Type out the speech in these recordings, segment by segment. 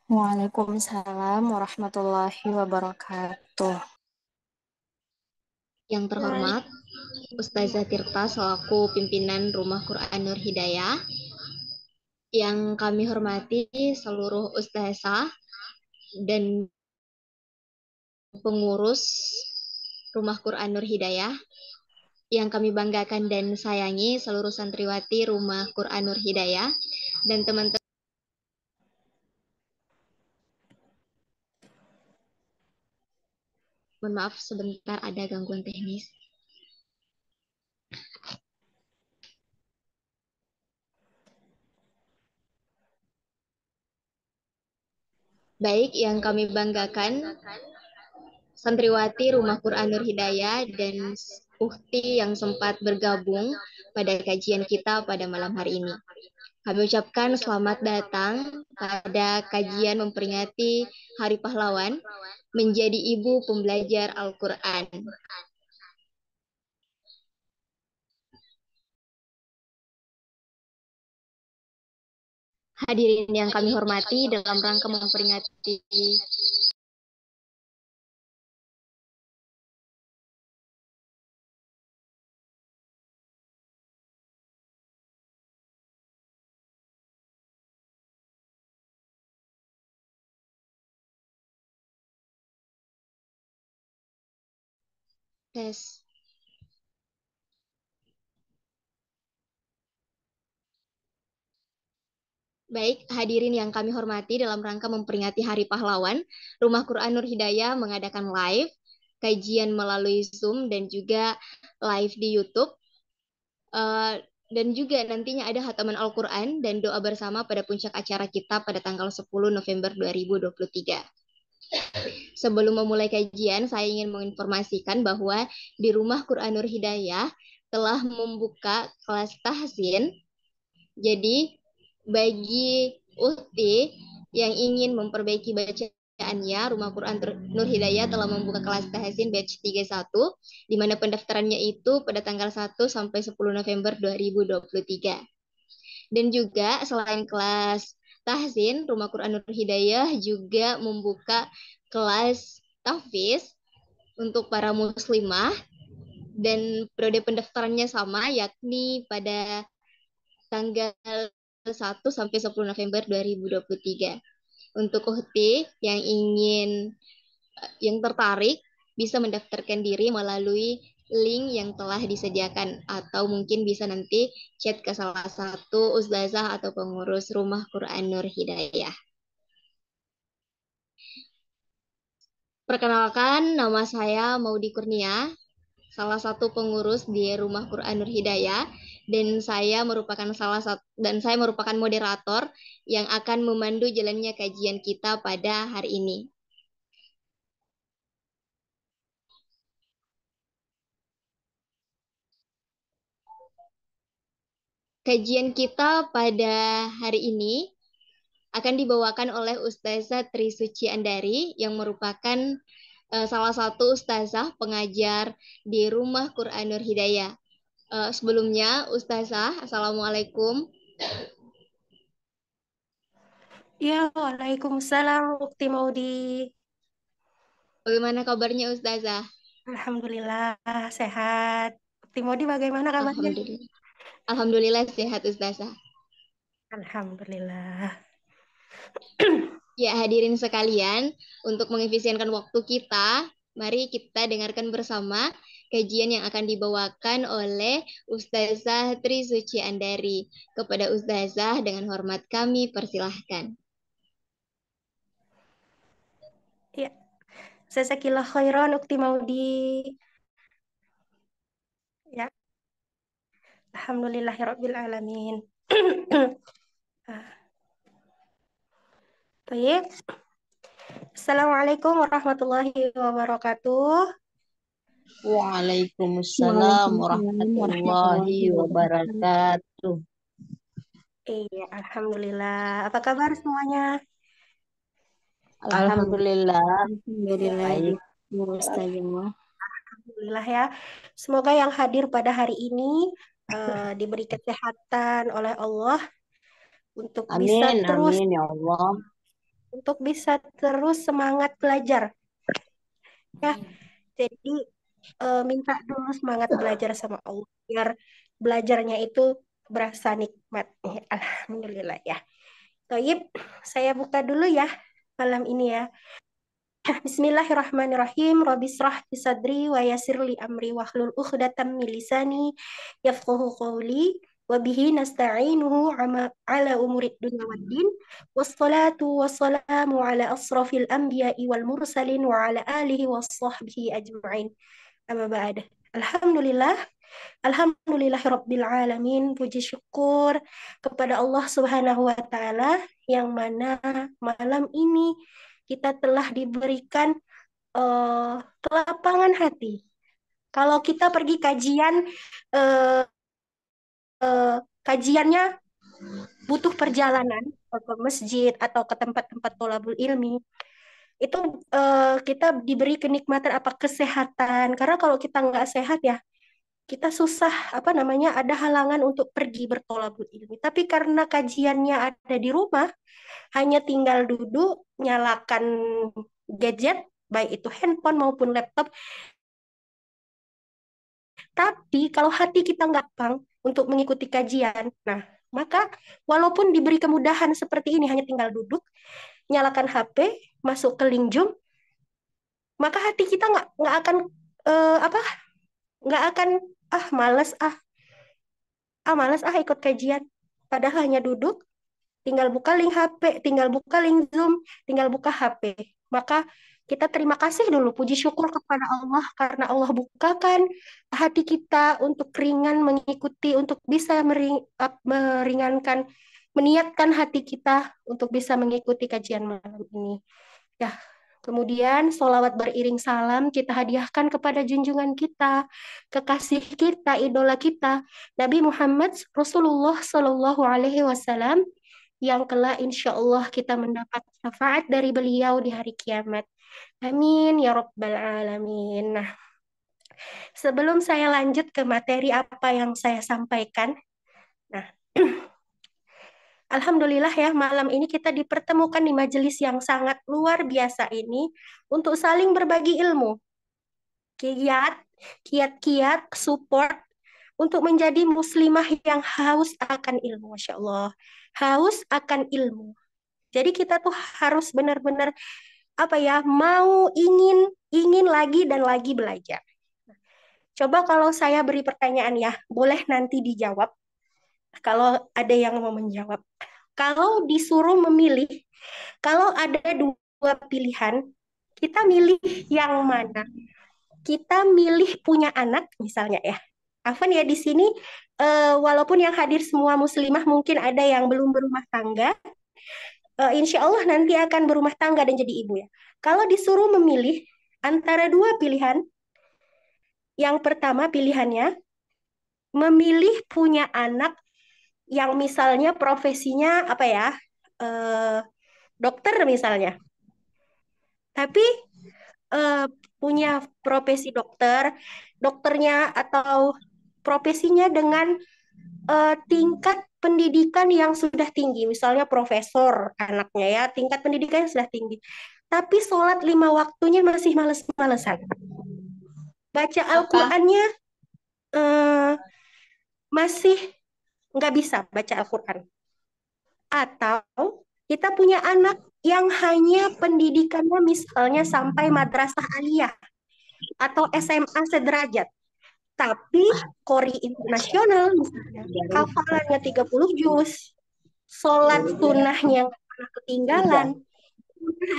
Waalaikumsalam warahmatullahi wabarakatuh. Yang terhormat, Ustazah Tirta selaku pimpinan Rumah Quran Nur Hidayah. Yang kami hormati seluruh ustazah dan pengurus Rumah Quran Nur Hidayah. Yang kami banggakan dan sayangi seluruh santriwati Rumah Quran Nur Hidayah dan teman-teman. Mohon maaf sebentar ada gangguan teknis. Baik, yang kami banggakan santriwati Rumah Quran Nur Hidayah dan Ukti yang sempat bergabung pada kajian kita pada malam hari ini. Kami ucapkan selamat datang pada kajian memperingati Hari Pahlawan menjadi ibu pembelajar Al-Quran. Hadirin yang kami hormati, dalam rangka memperingati tes. Baik, hadirin yang kami hormati, dalam rangka memperingati Hari Pahlawan, Rumah Quran Nur Hidayah mengadakan live, kajian melalui Zoom, dan juga live di YouTube. Dan juga nantinya ada khataman Al-Quran dan doa bersama pada puncak acara kita pada tanggal 10 November 2023. Sebelum memulai kajian, saya ingin menginformasikan bahwa di Rumah Quran Nur Hidayah telah membuka kelas tahsin. Jadi, bagi Uhti yang ingin memperbaiki bacaannya, Rumah Quran Nur Hidayah telah membuka kelas tahsin batch 31, di mana pendaftarannya itu pada tanggal 1 sampai 10 November 2023. Dan juga selain kelas tahsin, Rumah Quran Nur Hidayah juga membuka kelas tahfiz untuk para muslimah dan periode pendaftarannya sama, yakni pada tanggal 1 sampai 10 November 2023. Untuk uhti yang tertarik bisa mendaftarkan diri melalui link yang telah disediakan atau mungkin bisa nanti chat ke salah satu ustazah atau pengurus Rumah Quran Nur Hidayah. Perkenalkan, nama saya Maudi Kurnia, salah satu pengurus di Rumah Quran Nur Hidayah, dan saya merupakan moderator yang akan memandu jalannya kajian kita pada hari ini. Kajian kita pada hari ini akan dibawakan oleh Ustazah Trisuci Andari yang merupakan salah satu ustazah pengajar di Rumah Quran Nur Hidayah. Sebelumnya, Ustazah, Assalamualaikum. Ya, Waalaikumsalam Ukti Maudi. Bagaimana kabarnya Ustazah? Alhamdulillah sehat. Ukti Maudi bagaimana kabarnya? Alhamdulillah. Alhamdulillah sehat Ustazah. Alhamdulillah. Ya, hadirin sekalian, untuk mengefisienkan waktu kita, mari kita dengarkan bersama kajian yang akan dibawakan oleh Ustazah Trisuci Andari. Kepada Ustazah, dengan hormat kami persilahkan. Ya, Jazakillah khairan Ukti Maudi. Ya, Alhamdulillahirabbil alamin. Baik. Assalamualaikum warahmatullahi wabarakatuh. Waalaikumsalam Waalaikumsalam warahmatullahi warahmatullahi wabarakatuh. wabarakatuh. Iya, Alhamdulillah. Apa kabar semuanya? Alhamdulillah Alhamdulillah, baik. Ustazah. Alhamdulillah ya. Semoga yang hadir pada hari ini diberi kesehatan oleh Allah untuk bisa Amin, terus amin ya Allah. untuk bisa terus semangat belajar ya. Jadi minta dulu semangat belajar sama Allah biar belajarnya itu berasa nikmat. Alhamdulillah ya. Toyib, saya buka dulu ya malam ini ya. Bismillahirrahmanirrahim. Rabbi srah li sadri wa yassir li amri wahlul 'uqdatam min lisani yafqahu qawli wa bihi nasta'inuhu ala umurid dunya waddin. Wassalatu wassalamu ala asrafil anbiya'i wal mursalin wa ala alihi wassahbihi ajma'in. Amma ba'd. Alhamdulillah, alhamdulillahirabbil alamin. Puji syukur kepada Allah Subhanahu wa taala yang mana malam ini kita telah diberikan kelapangan hati. Kalau kita pergi kajian, eh, kajiannya butuh perjalanan ke masjid atau ke tempat-tempat tholabul ilmi. Itu kita diberi kenikmatan apa kesehatan. Karena kalau kita nggak sehat ya, kita susah apa namanya ada halangan untuk pergi bertolabul ilmi. Tapi karena kajiannya ada di rumah, hanya tinggal duduk, nyalakan gadget, baik itu handphone maupun laptop. Tapi kalau hati kita nggak pang untuk mengikuti kajian, nah maka walaupun diberi kemudahan seperti ini, hanya tinggal duduk, nyalakan HP, masuk ke link Zoom, maka hati kita nggak akan apa nggak akan males males ikut kajian. Padahal hanya duduk, tinggal buka link HP, tinggal buka link Zoom, tinggal buka HP. Maka kita terima kasih dulu, puji syukur kepada Allah karena Allah bukakan hati kita untuk ringan mengikuti, untuk bisa meringankan, meniatkan hati kita untuk bisa mengikuti kajian malam ini. Ya, kemudian sholawat beriring salam kita hadiahkan kepada junjungan kita, kekasih kita, idola kita, Nabi Muhammad Rasulullah Shallallahu Alaihi Wasallam, yang kelak insya Allah kita mendapat syafaat dari beliau di hari kiamat. Amin ya Rabbal Alamin. Nah, sebelum saya lanjut ke materi apa yang saya sampaikan, nah, Alhamdulillah ya, malam ini kita dipertemukan di majelis yang sangat luar biasa ini untuk saling berbagi ilmu, kiat, kiat-kiat, support untuk menjadi muslimah yang haus akan ilmu, Masya Allah, haus akan ilmu. Jadi kita tuh harus benar-benar apa ya, mau ingin ingin lagi dan lagi belajar. Coba kalau saya beri pertanyaan ya, boleh nanti dijawab kalau ada yang mau menjawab. Kalau disuruh memilih, kalau ada dua pilihan, kita milih yang mana? Kita milih punya anak misalnya ya. Afan ya di sini walaupun yang hadir semua muslimah mungkin ada yang belum berumah tangga, insya Allah nanti akan berumah tangga dan jadi ibu ya. Kalau disuruh memilih antara dua pilihan, yang pertama pilihannya memilih punya anak yang misalnya profesinya apa ya, eh, dokter misalnya, tapi eh, punya profesi dokter, dokternya atau profesinya dengan tingkat pendidikan yang sudah tinggi, misalnya profesor anaknya ya, tingkat pendidikan yang sudah tinggi. Tapi sholat 5 waktunya masih males-malesan. Baca Al-Qur'annya eh, masih nggak bisa baca Al-Quran. Atau kita punya anak yang hanya pendidikannya misalnya sampai madrasah aliyah atau SMA sederajat. Tapi Qori internasional misalnya, hafalannya 30 juz, sholat sunnahnya nggak pernah ketinggalan,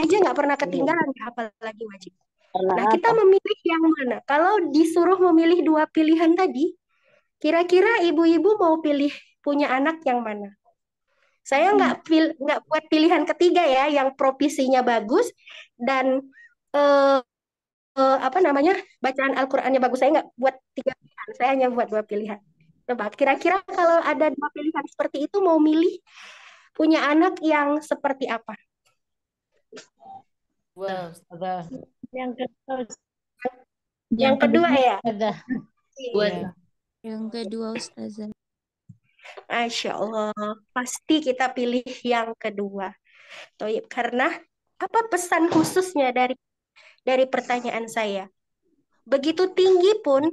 aja nggak pernah ketinggalan, apalagi wajib. Nah, kita memilih yang mana? Kalau disuruh memilih dua pilihan tadi, kira-kira ibu-ibu mau pilih punya anak yang mana? Saya nggak buat pilihan ketiga ya, yang profesinya bagus dan eh, apa namanya bacaan Al-Qur'annya bagus. Saya nggak buat tiga pilihan, saya hanya buat dua pilihan. Coba kira-kira kalau ada dua pilihan seperti itu mau milih punya anak yang seperti apa? Wow, Ustazah. Yang kedua, Yang kedua ya. Ustazah. Iya. Yang kedua Ustazah. Masya Allah, pasti kita pilih yang kedua. Toib, karena Apa pesan khususnya dari pertanyaan saya? Begitu tinggi pun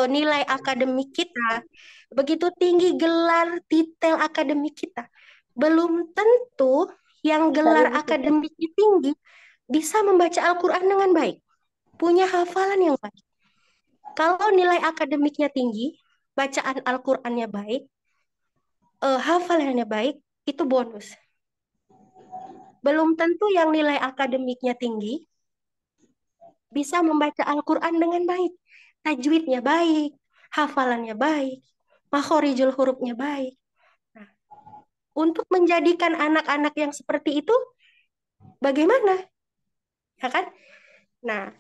nilai akademik kita, begitu tinggi gelar titel akademik kita, belum tentu yang gelar akademiknya tinggi bisa membaca Al-Quran dengan baik, punya hafalan yang baik. Kalau nilai akademiknya tinggi, bacaan Al-Qurannya baik, hafalannya baik, itu bonus. Belum tentu yang nilai akademiknya tinggi bisa membaca Al-Quran dengan baik. Tajwidnya baik, hafalannya baik, makhorijul hurufnya baik. Nah, untuk menjadikan anak-anak yang seperti itu, bagaimana? Ya kan? Nah,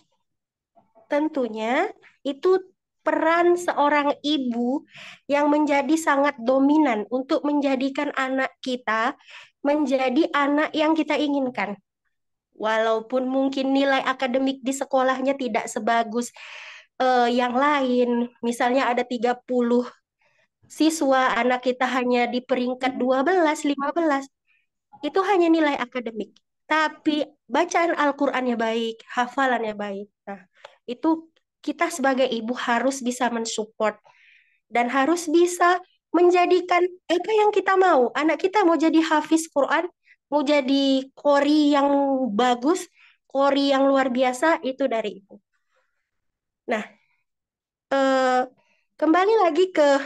tentunya itu peran seorang ibu yang menjadi sangat dominan untuk menjadikan anak kita menjadi anak yang kita inginkan. Walaupun mungkin nilai akademik di sekolahnya tidak sebagus yang lain, misalnya ada 30 siswa, anak kita hanya di peringkat 12, 15, itu hanya nilai akademik. Tapi bacaan Al-Qur'annya baik, hafalannya baik. Nah, itu kita sebagai ibu harus bisa mensupport dan harus bisa menjadikan apa yang kita mau. Anak kita mau jadi hafiz Quran, mau jadi qori yang bagus, qori yang luar biasa, itu dari ibu. Nah, eh, kembali lagi ke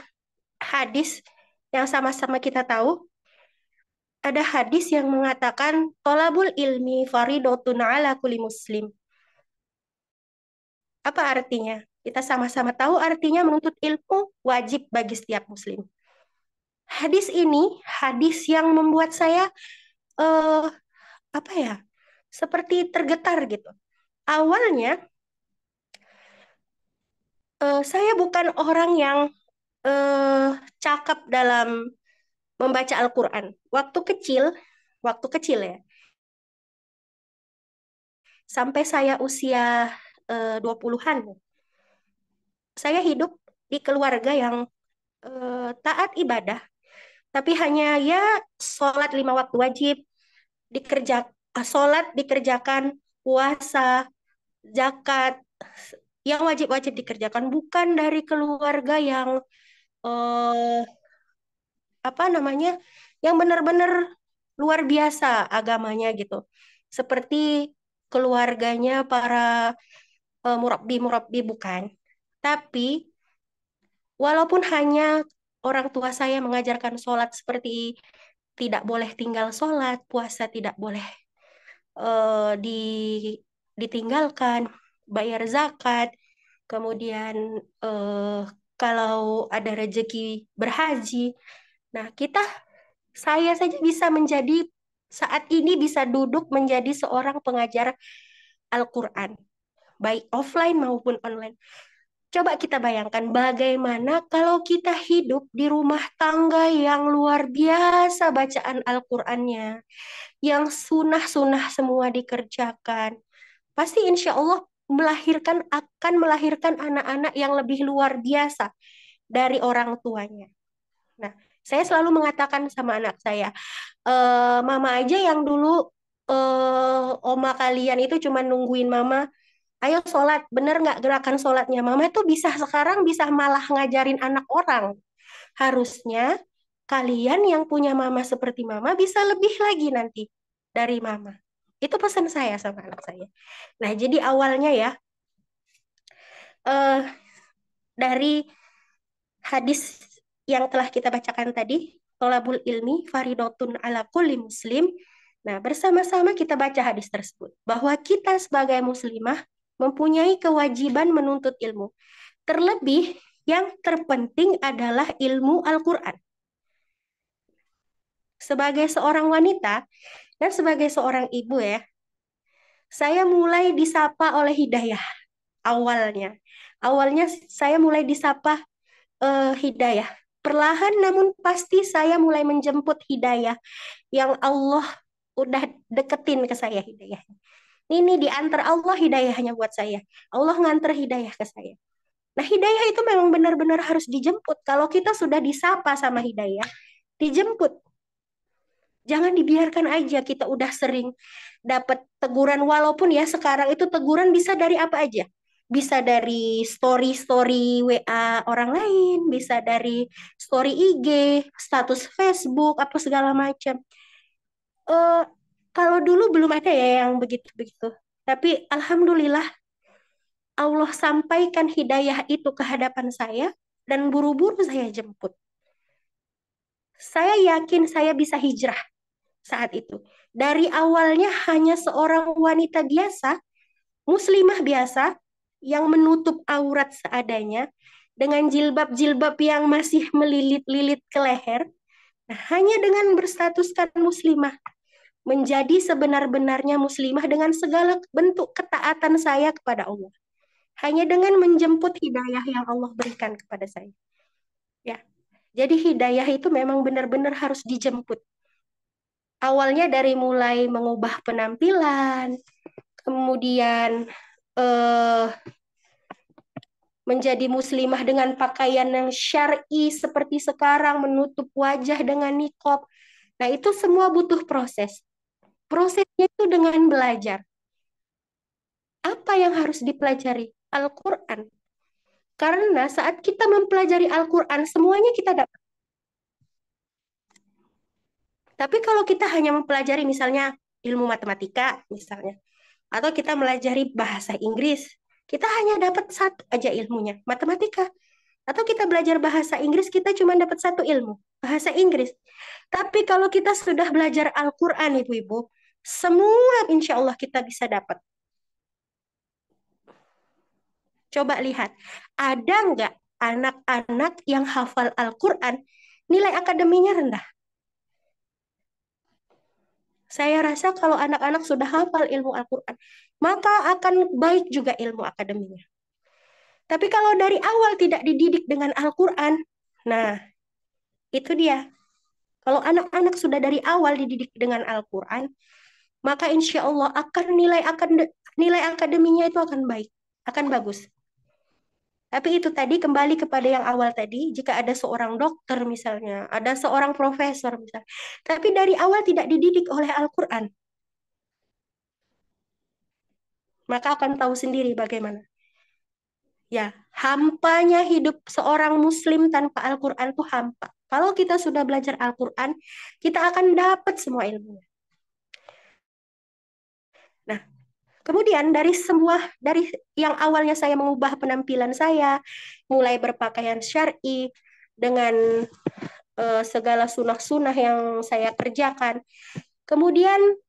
hadis yang sama-sama kita tahu, ada hadis yang mengatakan tolabul ilmi faridotun ala kulli muslim. Apa artinya? Kita sama-sama tahu artinya menuntut ilmu wajib bagi setiap muslim. Hadis ini hadis yang membuat saya eh apa ya? Seperti tergetar gitu. Awalnya saya bukan orang yang cakap dalam membaca Al-Qur'an. Waktu kecil ya, sampai saya usia 20-an, saya hidup di keluarga yang taat ibadah, tapi hanya ya sholat 5 waktu wajib, sholat dikerjakan, puasa, zakat, yang wajib-wajib dikerjakan, bukan dari keluarga yang eh, apa namanya, yang benar-benar luar biasa agamanya gitu. Seperti keluarganya para murabbi-murabbi, bukan. Tapi walaupun hanya orang tua saya mengajarkan sholat seperti tidak boleh tinggal sholat, puasa tidak boleh eh, di, ditinggalkan, bayar zakat, kemudian eh, kalau ada rezeki berhaji. Nah, saya saja bisa menjadi, saat ini bisa duduk menjadi seorang pengajar Al-Quran, baik offline maupun online. Coba kita bayangkan bagaimana kalau kita hidup di rumah tangga yang luar biasa bacaan Al-Qur'annya, yang sunah-sunah semua dikerjakan. Pasti insya Allah akan melahirkan anak-anak yang lebih luar biasa dari orang tuanya. Nah, saya selalu mengatakan sama anak saya, mama aja yang dulu oma kalian itu cuma nungguin mama, ayo sholat, bener nggak gerakan sholatnya? Mama itu sekarang bisa malah ngajarin anak orang. Harusnya kalian yang punya mama seperti mama bisa lebih lagi nanti dari mama. Itu pesan saya sama anak saya. Nah, jadi awalnya ya, eh, dari hadis yang telah kita bacakan tadi, tolabul ilmi faridotun ala kulli muslim. Nah, bersama-sama kita baca hadis tersebut, bahwa kita sebagai muslimah mempunyai kewajiban menuntut ilmu. Terlebih yang terpenting adalah ilmu Al-Quran. Sebagai seorang wanita dan sebagai seorang ibu ya, saya mulai disapa oleh hidayah awalnya. Awalnya saya mulai disapa hidayah. Perlahan namun pasti saya mulai menjemput hidayah yang Allah udah deketin ke saya hidayah. Ini diantar Allah hidayahnya buat saya. Allah nganter hidayah ke saya. Nah, hidayah itu memang benar-benar harus dijemput. Kalau kita sudah disapa sama hidayah, dijemput. Jangan dibiarkan aja, kita udah sering dapat teguran, walaupun ya sekarang itu teguran bisa dari apa aja. Bisa dari story-story WA orang lain, bisa dari story IG, status Facebook, apa segala macam. Eh, Kalau dulu belum ada ya yang begitu-begitu. Tapi alhamdulillah Allah sampaikan hidayah itu ke hadapan saya dan buru-buru saya jemput. Saya yakin saya bisa hijrah saat itu. Dari awalnya hanya seorang wanita biasa, muslimah biasa, yang menutup aurat seadanya, dengan jilbab-jilbab yang masih melilit-lilit ke leher. Nah, hanya dengan berstatuskan muslimah, menjadi sebenar-benarnya muslimah dengan segala bentuk ketaatan saya kepada Allah. Hanya dengan menjemput hidayah yang Allah berikan kepada saya. Ya, jadi hidayah itu memang benar-benar harus dijemput. Awalnya dari mulai mengubah penampilan, kemudian eh, menjadi muslimah dengan pakaian yang syar'i seperti sekarang, menutup wajah dengan niqab. Nah, itu semua butuh proses. Prosesnya itu dengan belajar. Apa yang harus dipelajari? Al-Quran. Karena saat kita mempelajari Al-Quran, semuanya kita dapat. Tapi kalau kita hanya mempelajari misalnya ilmu matematika, misalnya, atau kita melajari bahasa Inggris, kita hanya dapat satu aja ilmunya, matematika. Atau kita belajar bahasa Inggris, kita cuma dapat satu ilmu, bahasa Inggris. Tapi kalau kita sudah belajar Al-Quran, Ibu-Ibu, semua insya Allah kita bisa dapat. Coba lihat, ada nggak anak-anak yang hafal Al-Quran, nilai akademinya rendah? Saya rasa kalau anak-anak sudah hafal ilmu Al-Quran, maka akan baik juga ilmu akademinya. Tapi kalau dari awal tidak dididik dengan Al-Quran, nah itu dia. Kalau anak-anak sudah dari awal dididik dengan Al-Quran, maka insya Allah akan nilai akademinya itu akan baik, akan bagus. Tapi itu tadi kembali kepada yang awal tadi, jika ada seorang dokter misalnya, ada seorang profesor misalnya, tapi dari awal tidak dididik oleh Al-Quran, maka akan tahu sendiri bagaimana. Ya, hampanya hidup seorang muslim tanpa Al-Quran itu hampa. Kalau kita sudah belajar Al-Quran, kita akan dapat semua ilmunya. Nah, kemudian dari yang awalnya saya mengubah penampilan saya, mulai berpakaian syar'i dengan segala sunah-sunah yang saya kerjakan. Kemudian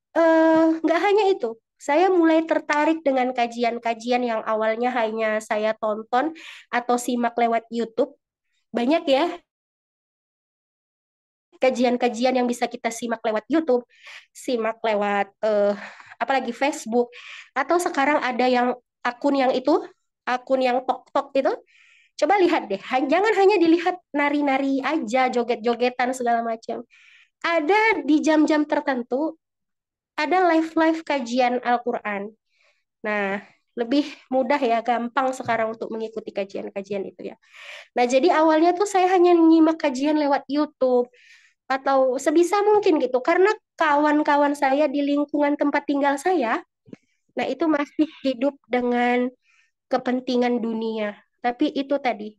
nggak hanya itu, saya mulai tertarik dengan kajian-kajian yang awalnya hanya saya tonton atau simak lewat YouTube. Banyak ya kajian-kajian yang bisa kita simak lewat YouTube, simak lewat apalagi Facebook, atau sekarang ada yang akun yang tok-tok itu. Coba lihat deh, jangan hanya dilihat nari-nari aja, joget-jogetan segala macam. Ada di jam-jam tertentu, ada live-live kajian Al-Quran. Nah, lebih mudah ya, gampang sekarang untuk mengikuti kajian-kajian itu ya. Nah, jadi awalnya tuh saya hanya nyimak kajian lewat YouTube, atau sebisa mungkin gitu karena kawan-kawan saya di lingkungan tempat tinggal saya, nah itu masih hidup dengan kepentingan dunia. Tapi itu tadi,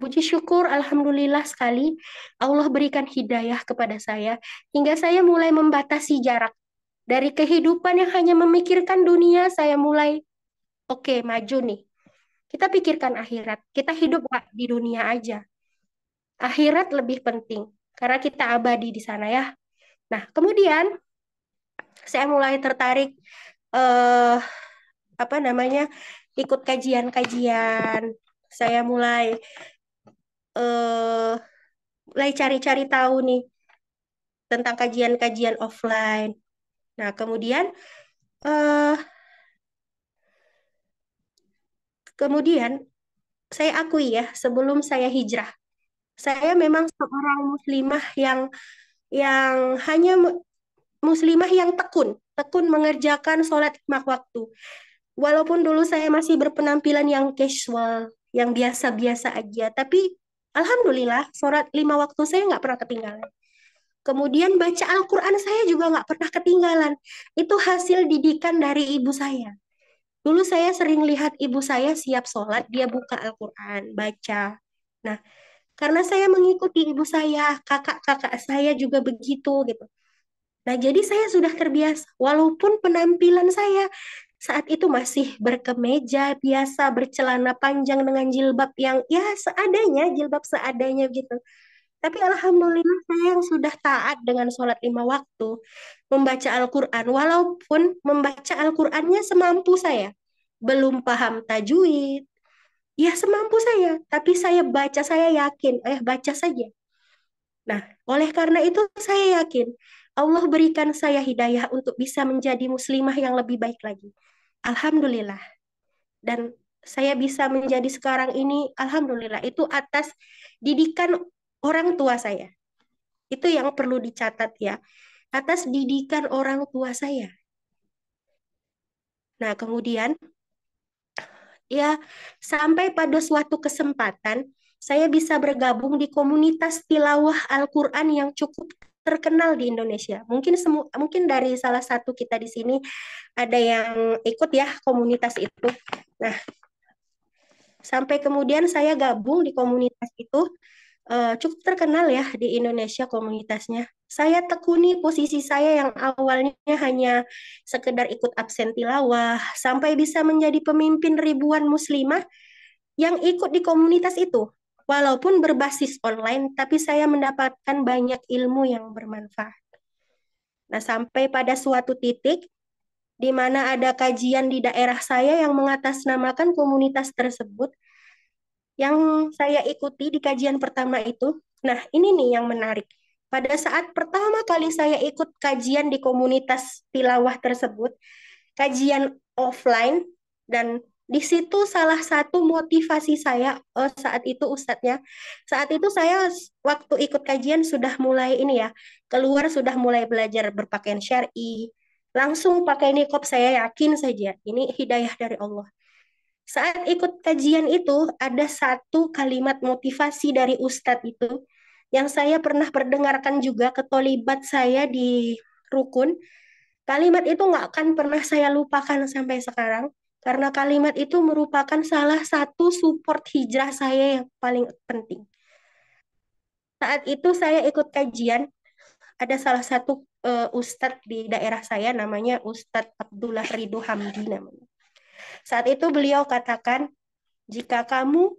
puji syukur alhamdulillah sekali Allah berikan hidayah kepada saya hingga saya mulai membatasi jarak dari kehidupan yang hanya memikirkan dunia. Saya mulai oke, maju nih, kita pikirkan akhirat, kita hidup gak di dunia aja, akhirat lebih penting karena kita abadi di sana ya. Nah, kemudian saya mulai tertarik eh apa namanya? Ikut kajian-kajian. Saya eh mulai cari-cari tahu nih tentang kajian-kajian offline. Nah, eh kemudian saya akui ya, sebelum saya hijrah, saya memang seorang muslimah yang hanya muslimah yang tekun mengerjakan sholat 5 waktu. Walaupun dulu saya masih berpenampilan yang casual, yang biasa-biasa aja, tapi alhamdulillah sholat 5 waktu saya nggak pernah ketinggalan. Kemudian baca Al-Quran saya juga nggak pernah ketinggalan. Itu hasil didikan dari ibu saya. Dulu saya sering lihat ibu saya siap sholat, dia buka Al-Quran, baca. Nah, karena saya mengikuti ibu saya, kakak-kakak saya juga begitu gitu. Nah, jadi saya sudah terbiasa, walaupun penampilan saya saat itu masih berkemeja biasa, bercelana panjang dengan jilbab yang ya seadanya, jilbab seadanya gitu. Tapi alhamdulillah saya yang sudah taat dengan sholat 5 waktu, membaca Al-Quran, walaupun membaca Al-Qurannya semampu saya. Belum paham tajwid, ya semampu saya. Tapi saya baca, saya yakin, baca saja. Nah, oleh karena itu saya yakin Allah berikan saya hidayah untuk bisa menjadi muslimah yang lebih baik lagi. Alhamdulillah. Dan saya bisa menjadi sekarang ini, alhamdulillah, itu atas didikan orang tua saya. Itu yang perlu dicatat ya, atas didikan orang tua saya. Nah, kemudian ya sampai pada suatu kesempatan saya bisa bergabung di komunitas tilawah Al-Qur'an yang cukup terkenal di Indonesia. Mungkin dari salah satu kita di sini ada yang ikut ya komunitas itu. Nah, sampai kemudian saya gabung di komunitas itu, cukup terkenal ya di Indonesia komunitasnya. Saya tekuni posisi saya yang awalnya hanya sekedar ikut absen tilawah, sampai bisa menjadi pemimpin ribuan muslimah yang ikut di komunitas itu. Walaupun berbasis online, tapi saya mendapatkan banyak ilmu yang bermanfaat. Nah, sampai pada suatu titik di mana ada kajian di daerah saya yang mengatasnamakan komunitas tersebut, yang saya ikuti di kajian pertama itu. Nah, ini nih yang menarik. Pada saat pertama kali saya ikut kajian di komunitas tilawah tersebut, kajian offline, dan di situ salah satu motivasi saya saat itu ustadznya, saat itu saya waktu ikut kajian sudah mulai ini ya, keluar sudah mulai belajar berpakaian syar'i, langsung pakai niqab, saya yakin saja ini hidayah dari Allah. Saat ikut kajian itu, ada satu kalimat motivasi dari Ustadz itu, yang saya pernah perdengarkan juga ke tolibat saya di rukun. Kalimat itu nggak akan pernah saya lupakan sampai sekarang, karena kalimat itu merupakan salah satu support hijrah saya yang paling penting. Saat itu saya ikut kajian, ada salah satu Ustadz di daerah saya, namanya Ustadz Abdullah Ridho Hamdi namanya. Saat itu beliau katakan, jika kamu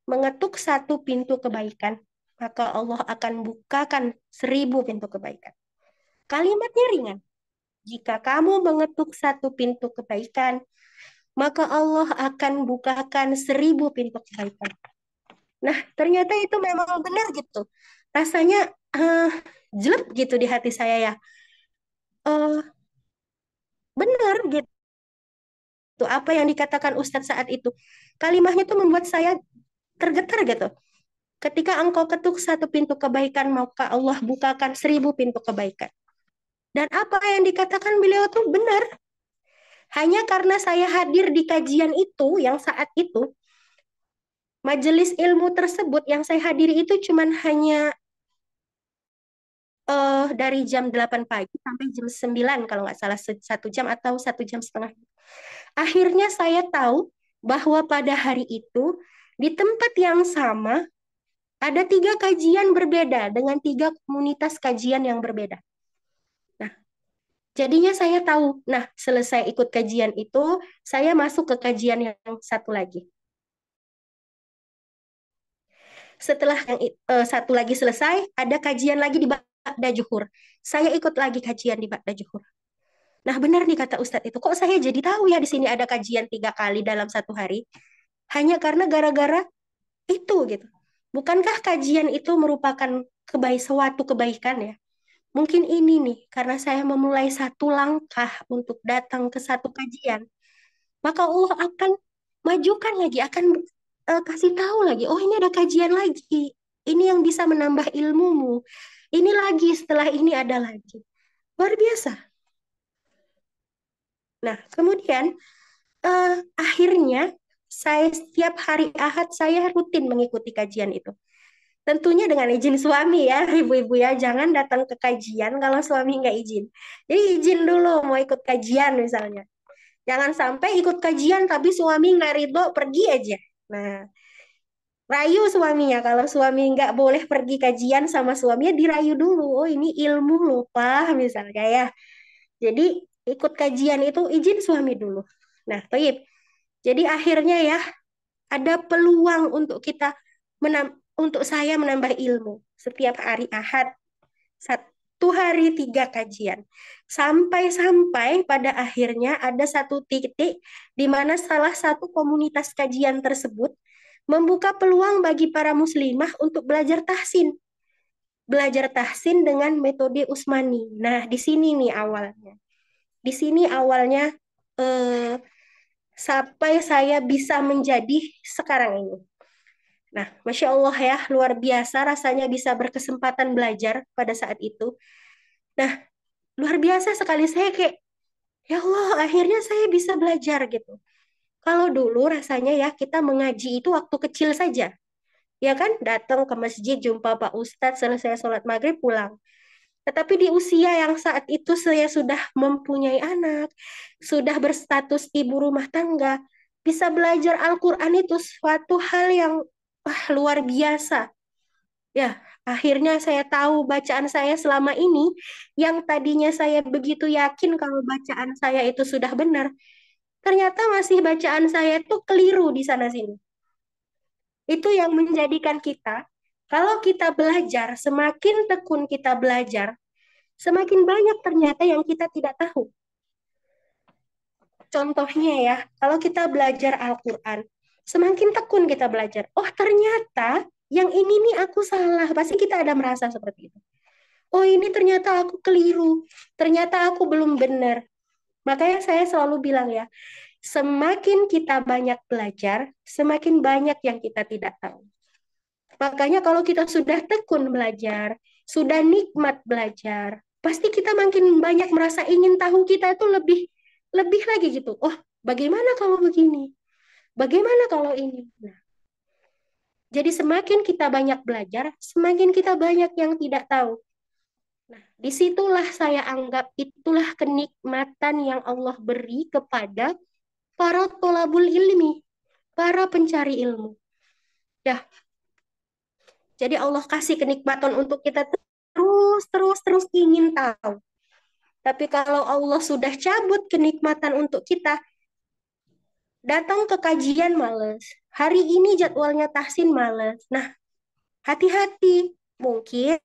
mengetuk satu pintu kebaikan, maka Allah akan bukakan 1.000 pintu kebaikan. Kalimatnya ringan. Jika kamu mengetuk satu pintu kebaikan, maka Allah akan bukakan 1.000 pintu kebaikan. Nah, ternyata itu memang benar gitu. Rasanya jelek gitu di hati saya ya. Uh, benar gitu. Apa yang dikatakan Ustadz saat itu. Kalimatnya itu membuat saya tergetar gitu. Ketika engkau ketuk satu pintu kebaikan, maka Allah bukakan 1.000 pintu kebaikan. Dan apa yang dikatakan beliau itu benar. Hanya karena saya hadir di kajian itu, yang saat itu, majelis ilmu tersebut yang saya hadiri itu cuman hanya dari jam 8 pagi sampai jam 9 kalau nggak salah, 1 jam atau 1 jam setengah. Akhirnya saya tahu bahwa pada hari itu, di tempat yang sama, ada 3 kajian berbeda dengan 3 komunitas kajian yang berbeda. Nah, jadinya saya tahu. Nah, selesai ikut kajian itu, saya masuk ke kajian yang satu lagi. Setelah yang satu lagi selesai, ada kajian lagi di Ba'da Juhur. Saya ikut lagi kajian di Ba'da Juhur. Nah, benar nih kata Ustadz itu. Kok saya jadi tahu ya di sini ada kajian 3 kali dalam satu hari? Hanya karena gara-gara itu gitu. Bukankah kajian itu merupakan suatu kebaikan ya? Mungkin ini nih, karena saya memulai satu langkah untuk datang ke satu kajian, maka Allah akan majukan lagi, akan kasih tahu lagi, oh ini ada kajian lagi, ini yang bisa menambah ilmumu, ini lagi, setelah ini ada lagi. Luar biasa. Nah, kemudian akhirnya saya setiap hari Ahad saya rutin mengikuti kajian itu. Tentunya dengan izin suami ya, ibu-ibu ya. Jangan datang ke kajian kalau suami nggak izin. Jadi izin dulu mau ikut kajian misalnya. Jangan sampai ikut kajian tapi suami nggak ridho pergi aja. Nah, rayu suaminya. Kalau suami nggak boleh pergi kajian sama suaminya, dirayu dulu. Oh ini ilmu lupa misalnya ya. Jadi ikut kajian itu izin suami dulu. Nah, Toyib. Jadi akhirnya ya ada peluang untuk kita untuk saya menambah ilmu setiap hari Ahad 1 hari 3 kajian sampai pada akhirnya ada satu titik di mana salah satu komunitas kajian tersebut membuka peluang bagi para muslimah untuk belajar tahsin dengan metode Usmani. Nah, di sini nih awalnya. Di sini awalnya eh, sampai saya bisa menjadi sekarang ini. Nah, Masya Allah ya, luar biasa rasanya bisa berkesempatan belajar pada saat itu. Nah, luar biasa sekali saya kayak, ya Allah, akhirnya saya bisa belajar gitu. Kalau dulu rasanya ya kita mengaji itu waktu kecil saja. Ya kan, datang ke masjid, jumpa Pak Ustadz, selesai sholat maghrib, pulang. Tetapi di usia yang saat itu saya sudah mempunyai anak, sudah berstatus ibu rumah tangga, bisa belajar Al-Quran itu suatu hal yang luar biasa. Ya, akhirnya saya tahu bacaan saya selama ini, yang tadinya saya begitu yakin kalau bacaan saya itu sudah benar, ternyata masih bacaan saya itu keliru di sana-sini. Itu yang menjadikan kita, kalau kita belajar, semakin tekun kita belajar, semakin banyak ternyata yang kita tidak tahu. Contohnya ya, kalau kita belajar Al-Quran, semakin tekun kita belajar. Oh ternyata yang ini nih aku salah. Pasti kita ada merasa seperti itu. Oh ini ternyata aku keliru. Ternyata aku belum benar. Makanya saya selalu bilang ya, semakin kita banyak belajar, semakin banyak yang kita tidak tahu. Makanya kalau kita sudah tekun belajar, sudah nikmat belajar, pasti kita makin banyak merasa ingin tahu kita itu lebih lebih lagi gitu. Oh, bagaimana kalau begini? Bagaimana kalau ini? Nah, jadi semakin kita banyak belajar, semakin kita banyak yang tidak tahu. Nah, disitulah saya anggap itulah kenikmatan yang Allah beri kepada para tolabul ilmi, para pencari ilmu. Ya, jadi Allah kasih kenikmatan untuk kita terus ingin tahu. Tapi kalau Allah sudah cabut kenikmatan untuk kita, datang ke kajian males. Hari ini jadwalnya tahsin males. Nah, hati-hati. Mungkin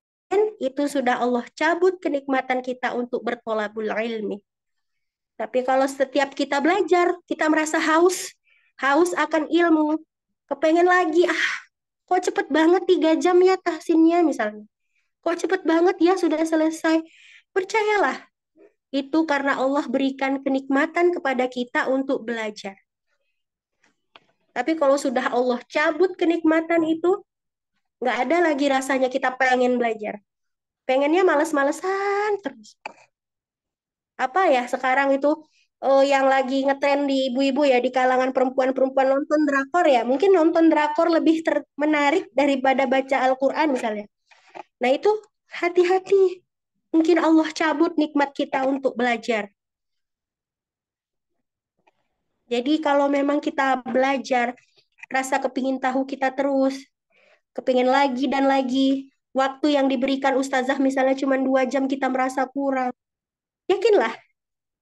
itu sudah Allah cabut kenikmatan kita untuk bertolabul ilmi. Tapi kalau setiap kita belajar, kita merasa haus akan ilmu, kepengen lagi, kok cepet banget 3 jam ya tahsinnya misalnya. Kok cepet banget ya sudah selesai. Percayalah, itu karena Allah berikan kenikmatan kepada kita untuk belajar. Tapi kalau sudah Allah cabut kenikmatan itu, nggak ada lagi rasanya kita pengen belajar. Pengennya males-malesan terus. Apa ya sekarang itu yang lagi ngetren di ibu-ibu ya di kalangan perempuan-perempuan nonton drakor ya. Mungkin nonton drakor lebih menarik daripada baca Al-Quran misalnya. Nah itu hati-hati. Mungkin Allah cabut nikmat kita untuk belajar. Jadi kalau memang kita belajar, rasa kepingin tahu kita terus, kepingin lagi dan lagi, waktu yang diberikan ustazah misalnya cuma 2 jam kita merasa kurang. Yakinlah,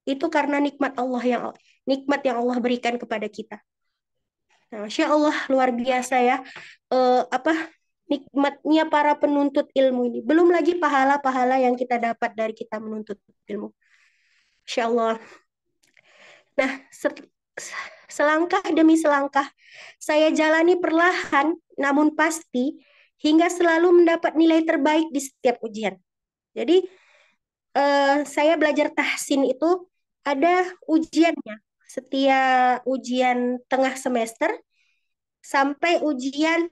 itu karena nikmat yang Allah berikan kepada kita. Nah, Masya Allah luar biasa ya. Apa nikmatnya para penuntut ilmu ini. Belum lagi pahala-pahala yang kita dapat dari kita menuntut ilmu. Masya Allah. Nah, selangkah demi selangkah saya jalani perlahan namun pasti hingga selalu mendapat nilai terbaik di setiap ujian. Jadi saya belajar tahsin itu ada ujiannya. Setiap ujian tengah semester sampai ujian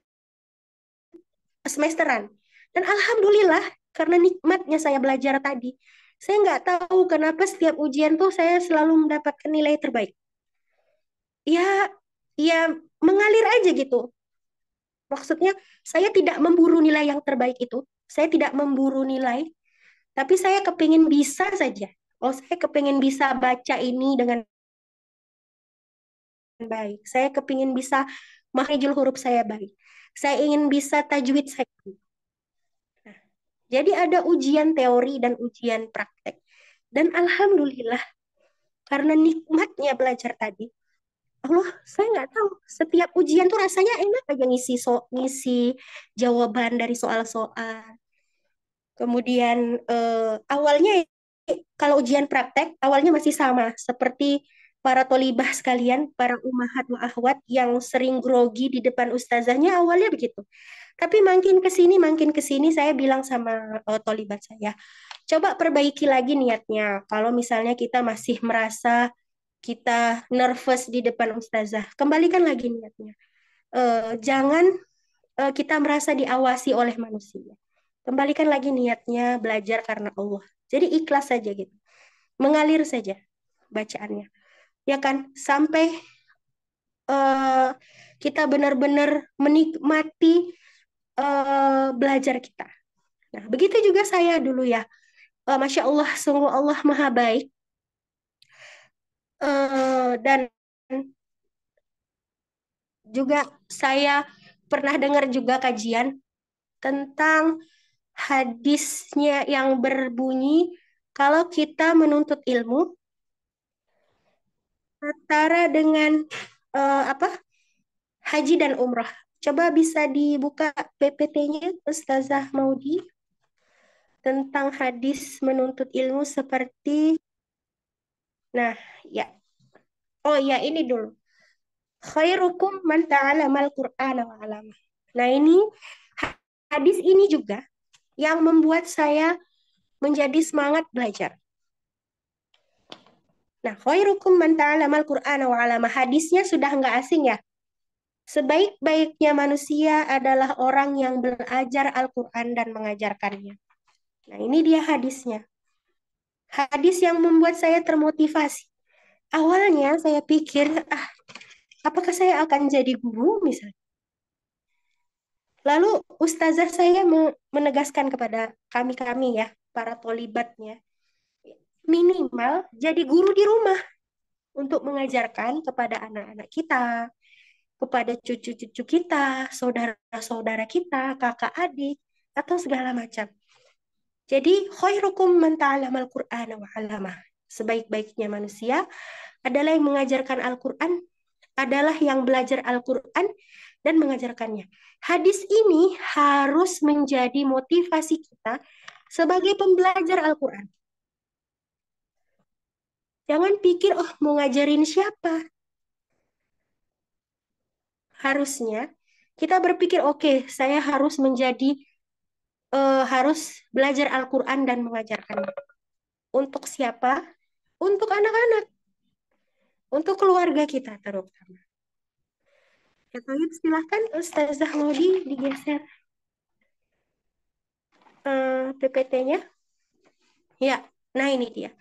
semesteran. Dan alhamdulillah karena nikmatnya saya belajar tadi, saya nggak tahu kenapa setiap ujian tuh saya selalu mendapatkan nilai terbaik. Ya, ya mengalir aja gitu. Maksudnya, saya tidak memburu nilai yang terbaik itu. Saya tidak memburu nilai, tapi saya kepingin bisa saja. Oh, saya kepingin bisa baca ini dengan baik. Saya kepingin bisa makhrajul huruf saya baik. Saya ingin bisa tajwid saya baik. Nah, jadi ada ujian teori dan ujian praktek. Dan alhamdulillah, karena nikmatnya belajar tadi, Allah, saya nggak tahu. Setiap ujian tuh rasanya enak aja ngisi jawaban dari soal-soal. Kemudian awalnya kalau ujian praktek awalnya masih sama seperti para tolibah sekalian, para umahat wa akhwat yang sering grogi di depan ustazahnya awalnya begitu. Tapi makin ke sini saya bilang sama tolibah saya, coba perbaiki lagi niatnya. Kalau misalnya kita masih merasa kita nervous di depan ustazah, kembalikan lagi niatnya. Jangan kita merasa diawasi oleh manusia. Kembalikan lagi niatnya belajar karena Allah. Jadi ikhlas saja gitu. Mengalir saja bacaannya. Ya kan? Sampai eh, kita benar-benar menikmati belajar kita. Nah, begitu juga saya dulu ya. Masya Allah, sungguh Allah Maha Baik. Dan juga saya pernah dengar juga kajian tentang hadisnya yang berbunyi kalau kita menuntut ilmu setara dengan apa haji dan umrah. Coba bisa dibuka PPT-nya Ustazah Maudi tentang hadis menuntut ilmu seperti nah ya. Oh ya ini dulu. Khairukum man ta'alamal Qur'ana wa 'allama. Nah ini hadis ini juga yang membuat saya menjadi semangat belajar. Nah, khairukum man ta'alamal Qur'ana wa 'allama. Hadisnya sudah nggak asing ya. Sebaik-baiknya manusia adalah orang yang belajar Al-Quran dan mengajarkannya. Nah, ini dia hadisnya. Hadis yang membuat saya termotivasi. Awalnya saya pikir, apakah saya akan jadi guru misalnya? Lalu ustazah saya menegaskan kepada kami-kami ya, para tolibatnya, minimal jadi guru di rumah untuk mengajarkan kepada anak-anak kita, kepada cucu-cucu kita, saudara-saudara kita, kakak adik, atau segala macam. Jadi, khairukum man ta'alamal Qur'ana wa 'allamah. Sebaik-baiknya manusia adalah yang mengajarkan Al-Quran, adalah yang belajar Al-Quran dan mengajarkannya. Hadis ini harus menjadi motivasi kita sebagai pembelajar Al-Quran. Jangan pikir, oh mau ngajarin siapa. Harusnya kita berpikir, oke, saya harus harus belajar Al-Quran dan mengajarkannya. Untuk siapa? Untuk anak-anak, untuk keluarga kita terutama. Ya, Toyib, silahkan Ustazah Maudi digeser PPT-nya. Ya, nah ini dia.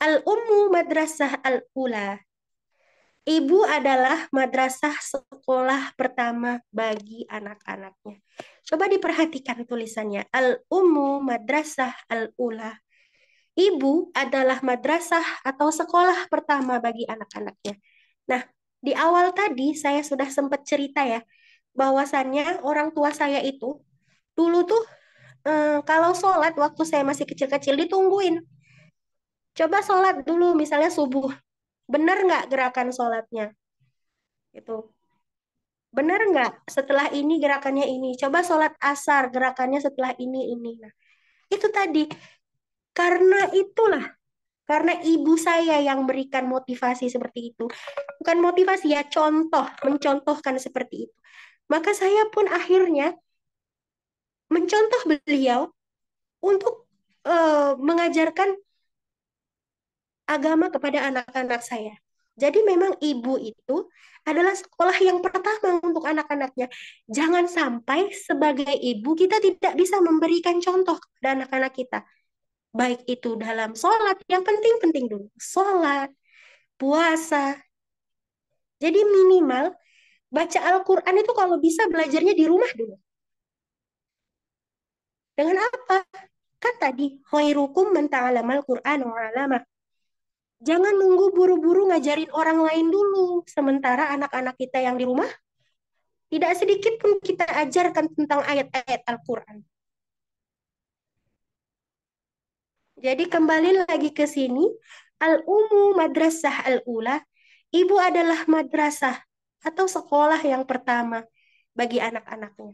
Al-Ummu Madrasah Al-Ula. Ibu adalah madrasah sekolah pertama bagi anak-anaknya. Coba diperhatikan tulisannya. Al-Ummu Madrasah Al-Ula. Ibu adalah madrasah atau sekolah pertama bagi anak-anaknya. Nah, di awal tadi saya sudah sempat cerita ya, bahwasannya orang tua saya itu dulu tuh kalau sholat waktu saya masih kecil-kecil ditungguin. Coba sholat dulu misalnya subuh. Benar nggak gerakan sholatnya? Itu. Benar nggak? Setelah ini gerakannya ini. Coba sholat asar gerakannya setelah ini. Nah, itu tadi. Karena itulah. Karena ibu saya yang berikan motivasi seperti itu. Bukan motivasi ya, contoh. Mencontohkan seperti itu. Maka saya pun akhirnya mencontoh beliau untuk mengajarkan agama kepada anak-anak saya. Jadi memang ibu itu adalah sekolah yang pertama untuk anak-anaknya. Jangan sampai sebagai ibu kita tidak bisa memberikan contoh kepada anak-anak kita. Baik itu dalam sholat, yang penting-penting dulu. Sholat, puasa. Jadi minimal Baca Al-Quran itu kalau bisa belajarnya di rumah dulu. Dengan apa? Kan tadi, khairukum man ta'alamal Qur'an wa 'allamah. Jangan nunggu buru-buru ngajarin orang lain dulu. Sementara anak-anak kita yang di rumah, tidak sedikit pun kita ajarkan tentang ayat-ayat Al-Quran. Jadi kembali lagi ke sini, al-umu madrasah al-ula, ibu adalah madrasah atau sekolah yang pertama bagi anak-anaknya.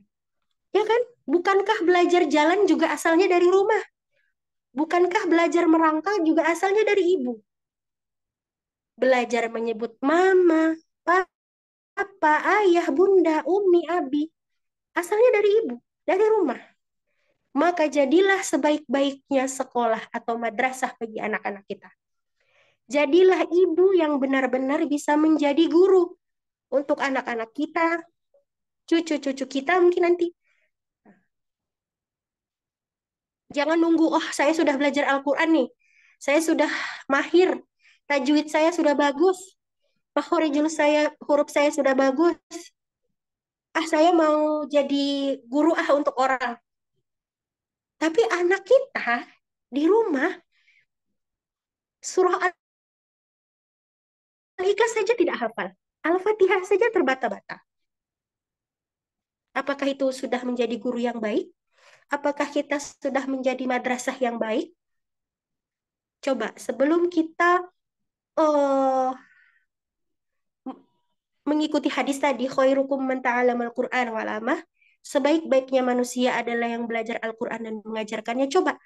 Ya kan? Bukankah belajar jalan juga asalnya dari rumah? Bukankah belajar merangkak juga asalnya dari ibu? Belajar menyebut mama, papa, ayah, bunda, umi, abi, asalnya dari ibu, dari rumah. Maka jadilah sebaik-baiknya sekolah atau madrasah bagi anak-anak kita. Jadilah ibu yang benar-benar bisa menjadi guru untuk anak-anak kita, cucu-cucu kita mungkin nanti. Jangan nunggu, oh saya sudah belajar Al-Quran nih, saya sudah mahir, tajwid saya sudah bagus, makhorijul saya, huruf saya sudah bagus. Saya mau jadi guru untuk orang. Tapi anak kita di rumah, surah Al-Ikhlas saja tidak hafal. Al-Fatihah saja terbata-bata. Apakah itu sudah menjadi guru yang baik? Apakah kita sudah menjadi madrasah yang baik? Coba sebelum kita uh, mengikuti hadis tadi, khairukum man ta'alamal Qur'an wa 'allamah, sebaik-baiknya manusia adalah yang belajar Al-Quran dan mengajarkannya. Coba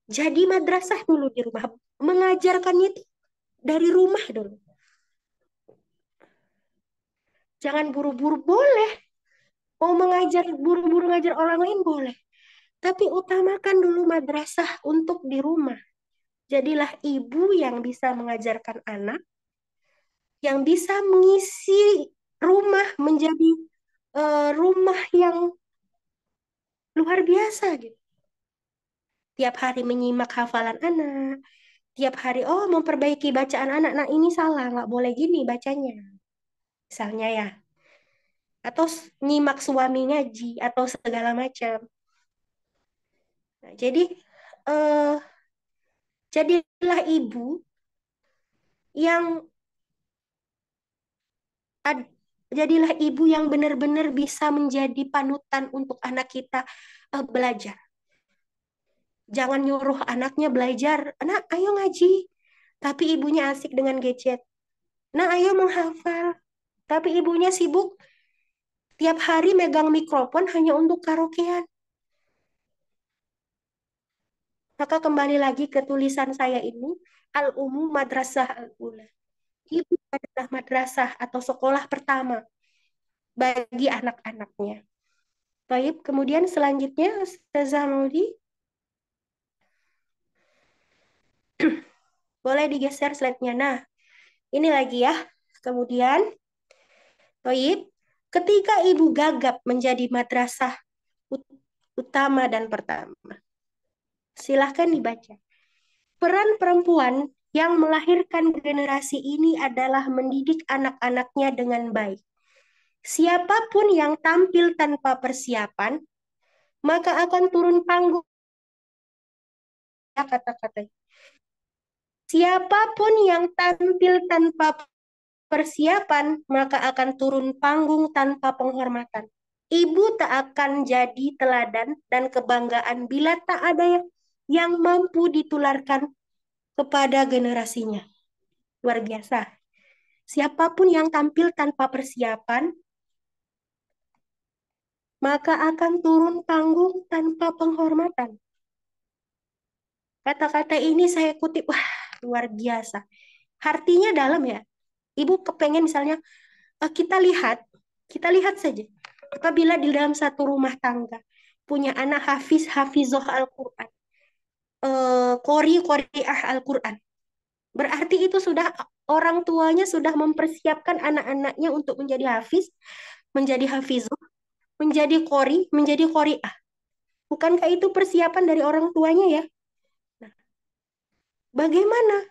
jadi madrasah dulu di rumah, mengajarkannya itu dari rumah dulu. Jangan buru-buru, boleh. Mau mengajar, buru-buru ngajar orang lain boleh. Tapi utamakan dulu madrasah untuk di rumah. Jadilah ibu yang bisa mengajarkan anak, yang bisa mengisi rumah menjadi rumah yang luar biasa gitu. Tiap hari menyimak hafalan anak, tiap hari memperbaiki bacaan anak. Nah ini salah, nggak boleh gini bacanya. Misalnya ya, atau nyimak suami ngaji atau segala macam. Nah, jadi eh, jadilah ibu yang ad- jadilah ibu yang benar-benar bisa menjadi panutan untuk anak kita belajar. Jangan nyuruh anaknya belajar. Anak, ayo ngaji. Tapi ibunya asik dengan gadget. Nah, ayo menghafal. Tapi ibunya sibuk tiap hari megang mikrofon hanya untuk karaokean. Maka kembali lagi ke tulisan saya ini, Al-Umu Madrasah Al-Ula. Ibu adalah madrasah atau sekolah pertama bagi anak-anaknya. Baik, kemudian selanjutnya Ustazah Maudi, boleh digeser slide-nya. Nah, ini lagi ya. Kemudian, baik, ketika ibu gagap menjadi madrasah utama dan pertama. Silahkan dibaca. Peran perempuan yang melahirkan generasi ini adalah mendidik anak-anaknya dengan baik. Siapapun yang tampil tanpa persiapan, maka akan turun panggung. Kata-kata. Siapapun yang tampil tanpa persiapan, maka akan turun panggung tanpa penghormatan. Ibu tak akan jadi teladan dan kebanggaan bila tak ada yang mampu ditularkan kepada generasinya. Luar biasa. Siapapun yang tampil tanpa persiapan, maka akan turun panggung tanpa penghormatan. Kata-kata ini saya kutip, wah luar biasa. Artinya dalam ya. Ibu kepengen misalnya, kita lihat saja. Apabila di dalam satu rumah tangga, punya anak hafizoh Al-Quran, qori'ah Al-Quran. Berarti itu sudah orang tuanya sudah mempersiapkan anak-anaknya untuk menjadi hafiz, menjadi hafizoh, menjadi menjadi qori'ah. Bukankah itu persiapan dari orang tuanya ya? Nah, bagaimana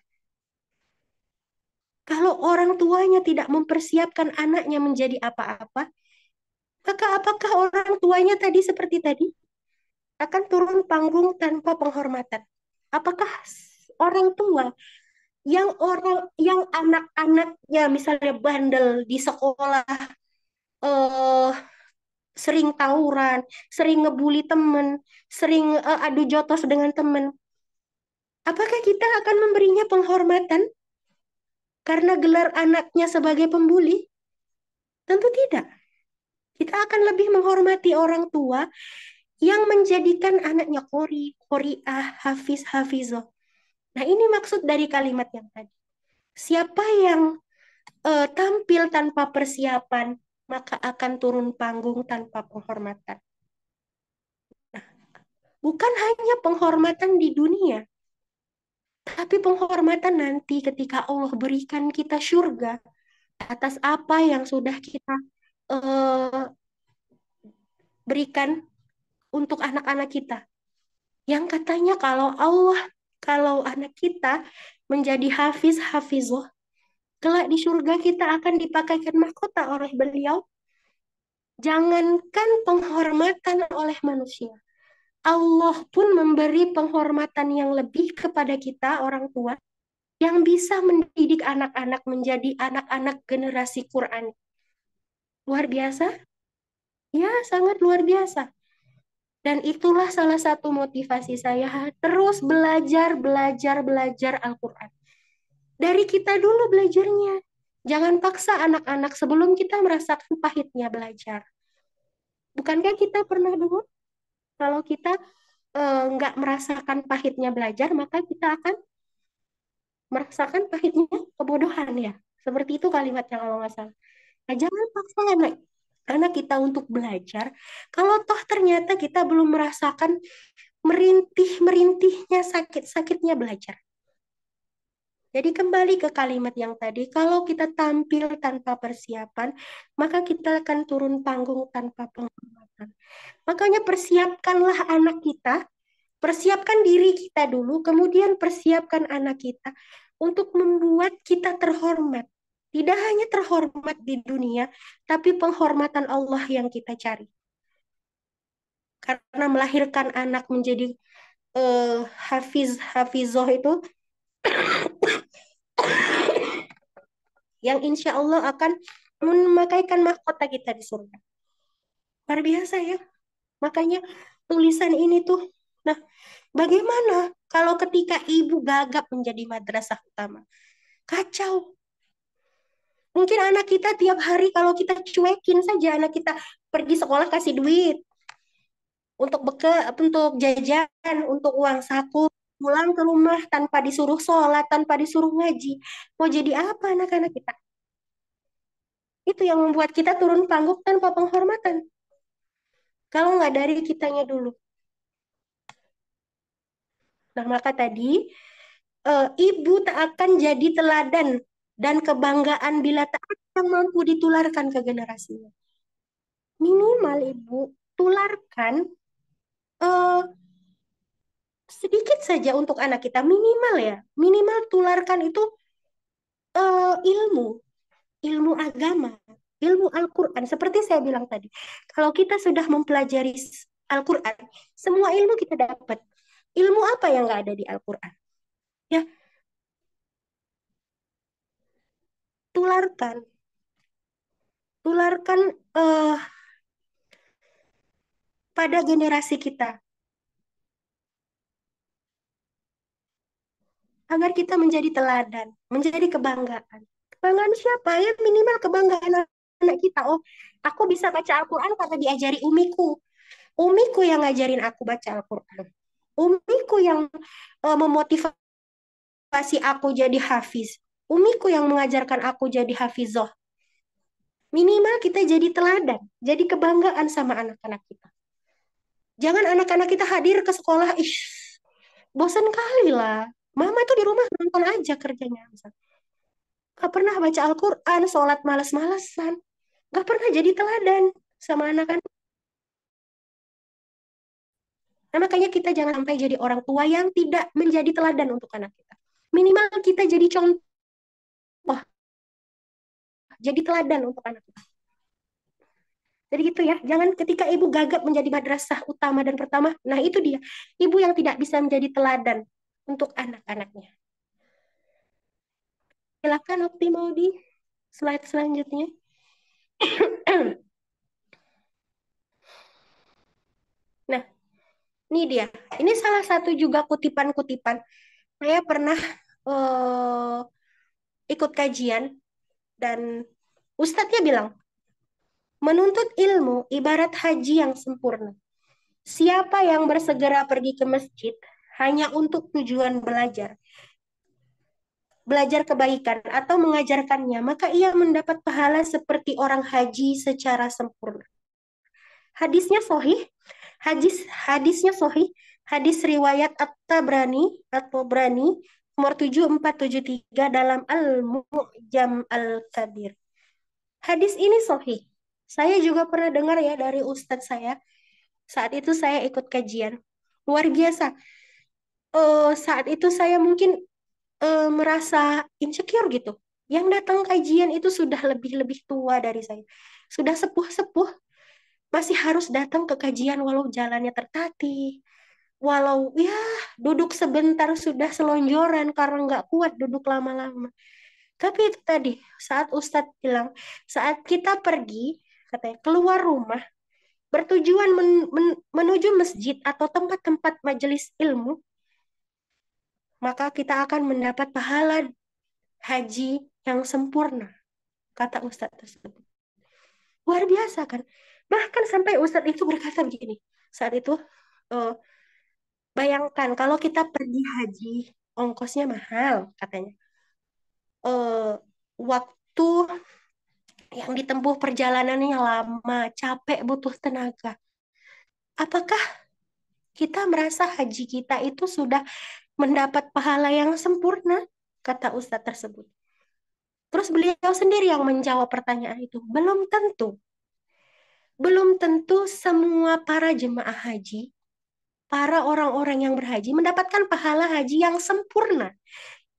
Kalau orang tuanya tidak mempersiapkan anaknya menjadi apa-apa, maka apakah orang tuanya tadi seperti tadi akan turun panggung tanpa penghormatan? Apakah orang tua yang anak-anaknya misalnya bandel di sekolah, eh, sering tawuran, sering ngebully temen, sering adu jotos dengan temen, apakah kita akan memberinya penghormatan karena gelar anaknya sebagai pembuli? Tentu tidak. Kita akan lebih menghormati orang tua yang menjadikan anaknya qori'ah, hafiz, hafizoh. Nah, ini maksud dari kalimat yang tadi. Siapa yang tampil tanpa persiapan, maka akan turun panggung tanpa penghormatan. Nah, bukan hanya penghormatan di dunia, tapi penghormatan nanti ketika Allah berikan kita surga atas apa yang sudah kita eh, berikan untuk anak-anak kita. Yang katanya kalau anak kita menjadi hafiz, hafizoh, kelak di surga kita akan dipakaikan mahkota oleh beliau. Jangankan penghormatan oleh manusia, Allah pun memberi penghormatan yang lebih kepada kita, orang tua, yang bisa mendidik anak-anak menjadi anak-anak generasi Quran. Luar biasa? Ya, sangat luar biasa. Dan itulah salah satu motivasi saya terus belajar, belajar, belajar Al-Quran. Dari kita dulu belajarnya. Jangan paksa anak-anak sebelum kita merasakan pahitnya belajar. Bukankah kita pernah dulu, kalau kita nggak merasakan pahitnya belajar, maka kita akan merasakan pahitnya kebodohan ya. Seperti itu kalimatnya kalau nggak salah. Nah, jangan paksa anak kita untuk belajar. Kalau toh ternyata kita belum merasakan merintih-merintihnya sakit-sakitnya belajar. Jadi kembali ke kalimat yang tadi, kalau kita tampil tanpa persiapan, maka kita akan turun panggung tanpa penghormatan. Makanya persiapkanlah anak kita, persiapkan diri kita dulu, kemudian persiapkan anak kita untuk membuat kita terhormat. Tidak hanya terhormat di dunia, tapi penghormatan Allah yang kita cari. Karena melahirkan anak menjadi hafiz, hafizoh itu yang insya Allah akan memakaikan mahkota kita di surga. Luar biasa ya. Makanya tulisan ini tuh, nah bagaimana kalau ketika ibu gagap menjadi madrasah utama? Kacau. Mungkin anak kita tiap hari kalau kita cuekin saja anak kita pergi sekolah kasih duit untuk bekal, untuk jajan, untuk uang saku, pulang ke rumah tanpa disuruh sholat, tanpa disuruh ngaji. Mau jadi apa anak-anak kita? Itu yang membuat kita turun panggung tanpa penghormatan. Kalau nggak dari kitanya dulu. Nah, maka tadi ibu tak akan jadi teladan dan kebanggaan bila tak ada yang mampu ditularkan ke generasinya. Minimal ibu tularkan eh, sedikit saja untuk anak kita, minimal ya. Minimal tularkan itu ilmu, ilmu agama, ilmu Al-Quran. Seperti saya bilang tadi, kalau kita sudah mempelajari Al-Quran, semua ilmu kita dapat. Ilmu apa yang nggak ada di Al-Quran? Ya, tularkan. Tularkan eh, pada generasi kita. Agar kita menjadi teladan, menjadi kebanggaan. Kebanggaan siapa? Ya minimal kebanggaan anak kita. Oh, aku bisa baca Al-Quran karena diajari umiku. Umiku yang ngajarin aku baca Al-Quran. Umiku yang memotivasi aku jadi hafiz. Umiku yang mengajarkan aku jadi hafizoh. Minimal kita jadi teladan, jadi kebanggaan sama anak-anak kita. Jangan anak-anak kita hadir ke sekolah, bosan kali lah. Mama tuh di rumah nonton aja kerjanya. Gak pernah baca Al-Quran, sholat malas-malasan. Gak pernah jadi teladan sama anak-anak. Nah, makanya kita jangan sampai jadi orang tua yang tidak menjadi teladan untuk anak kita. Minimal kita jadi contoh jadi teladan untuk anak kita. Jadi gitu ya, jangan ketika ibu gagap menjadi madrasah utama dan pertama, nah itu dia, ibu yang tidak bisa menjadi teladan untuk anak-anaknya. Silakan Okti mau di slide selanjutnya. Nah, ini dia. Ini salah satu juga kutipan-kutipan. Saya pernah eh, ikut kajian dan ustadznya bilang, menuntut ilmu ibarat haji yang sempurna. Siapa yang bersegera pergi ke masjid hanya untuk tujuan belajar, belajar kebaikan atau mengajarkannya, maka ia mendapat pahala seperti orang haji secara sempurna. Hadisnya sahih, hadisnya sahih, hadis riwayat At-Tabrani atau Brani nomor 7473 dalam Al-Mu'jam Al-Kabir. Hadis ini sahih. Saya juga pernah dengar ya dari ustadz saya. Saat itu saya ikut kajian. Luar biasa. Saat itu saya mungkin merasa insecure gitu. Yang datang kajian itu sudah lebih-lebih tua dari saya. Sudah sepuh-sepuh, masih harus datang ke kajian walau jalannya tertatih. Walau ya duduk sebentar sudah selonjoran karena nggak kuat duduk lama-lama. Tapi itu tadi, saat Ustadz bilang, saat kita pergi, katanya, keluar rumah, bertujuan menuju masjid atau tempat-tempat majelis ilmu, maka kita akan mendapat pahala haji yang sempurna, kata Ustadz tersebut. Luar biasa kan? Bahkan sampai Ustadz itu berkata begini, saat itu, eh, bayangkan kalau kita pergi haji, ongkosnya mahal, katanya. Eh, waktu yang ditempuh perjalanannya lama, capek, butuh tenaga. Apakah kita merasa haji kita itu sudah mendapat pahala yang sempurna? Kata Ustadz tersebut. Terus beliau sendiri yang menjawab pertanyaan itu. Belum tentu. Belum tentu semua para jemaah haji, para orang-orang yang berhaji mendapatkan pahala haji yang sempurna.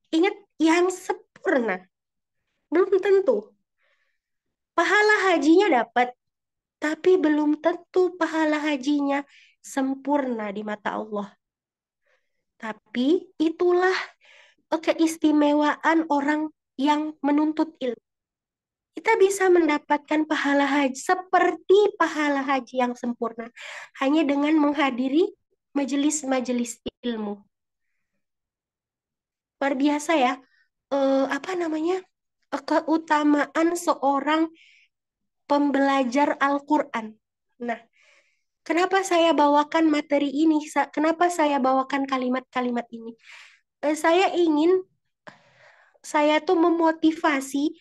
Ingat, yang sempurna. Belum tentu. Pahala hajinya dapat, tapi belum tentu pahala hajinya sempurna di mata Allah. Tapi itulah keistimewaan orang yang menuntut ilmu. Kita bisa mendapatkan pahala haji seperti pahala haji yang sempurna hanya dengan menghadiri majelis-majelis ilmu. Luar biasa ya, apa namanya, keutamaan seorang pembelajar Al-Quran. Nah, kenapa saya bawakan materi ini? Kenapa saya bawakan kalimat-kalimat ini? Saya ingin, saya tuh memotivasi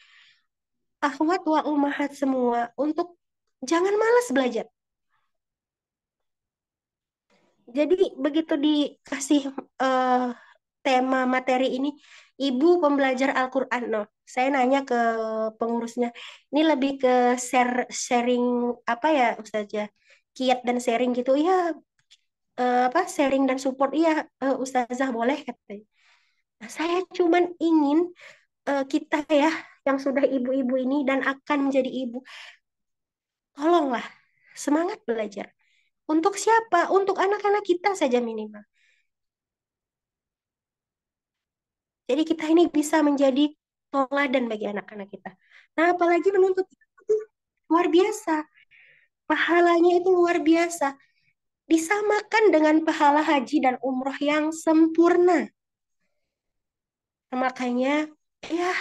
akhwat wa ummahat semua untuk jangan malas belajar. Jadi begitu dikasih eh, tema materi ini, Ibu pembelajar Al-Quran. No, saya nanya ke pengurusnya, ini lebih ke sharing apa ya Ustazah? Kiat dan sharing gitu. Iya, apa sharing dan support. Iya, Ustazah boleh katanya. Nah, saya cuman ingin kita ya yang sudah ibu-ibu ini dan akan menjadi ibu, tolonglah semangat belajar. Untuk siapa? Untuk anak-anak kita saja minimal. Jadi kita ini bisa menjadi teladan bagi anak-anak kita. Nah, apalagi menuntut itu luar biasa. Pahalanya itu luar biasa. Disamakan dengan pahala haji dan umroh yang sempurna. Nah, makanya ya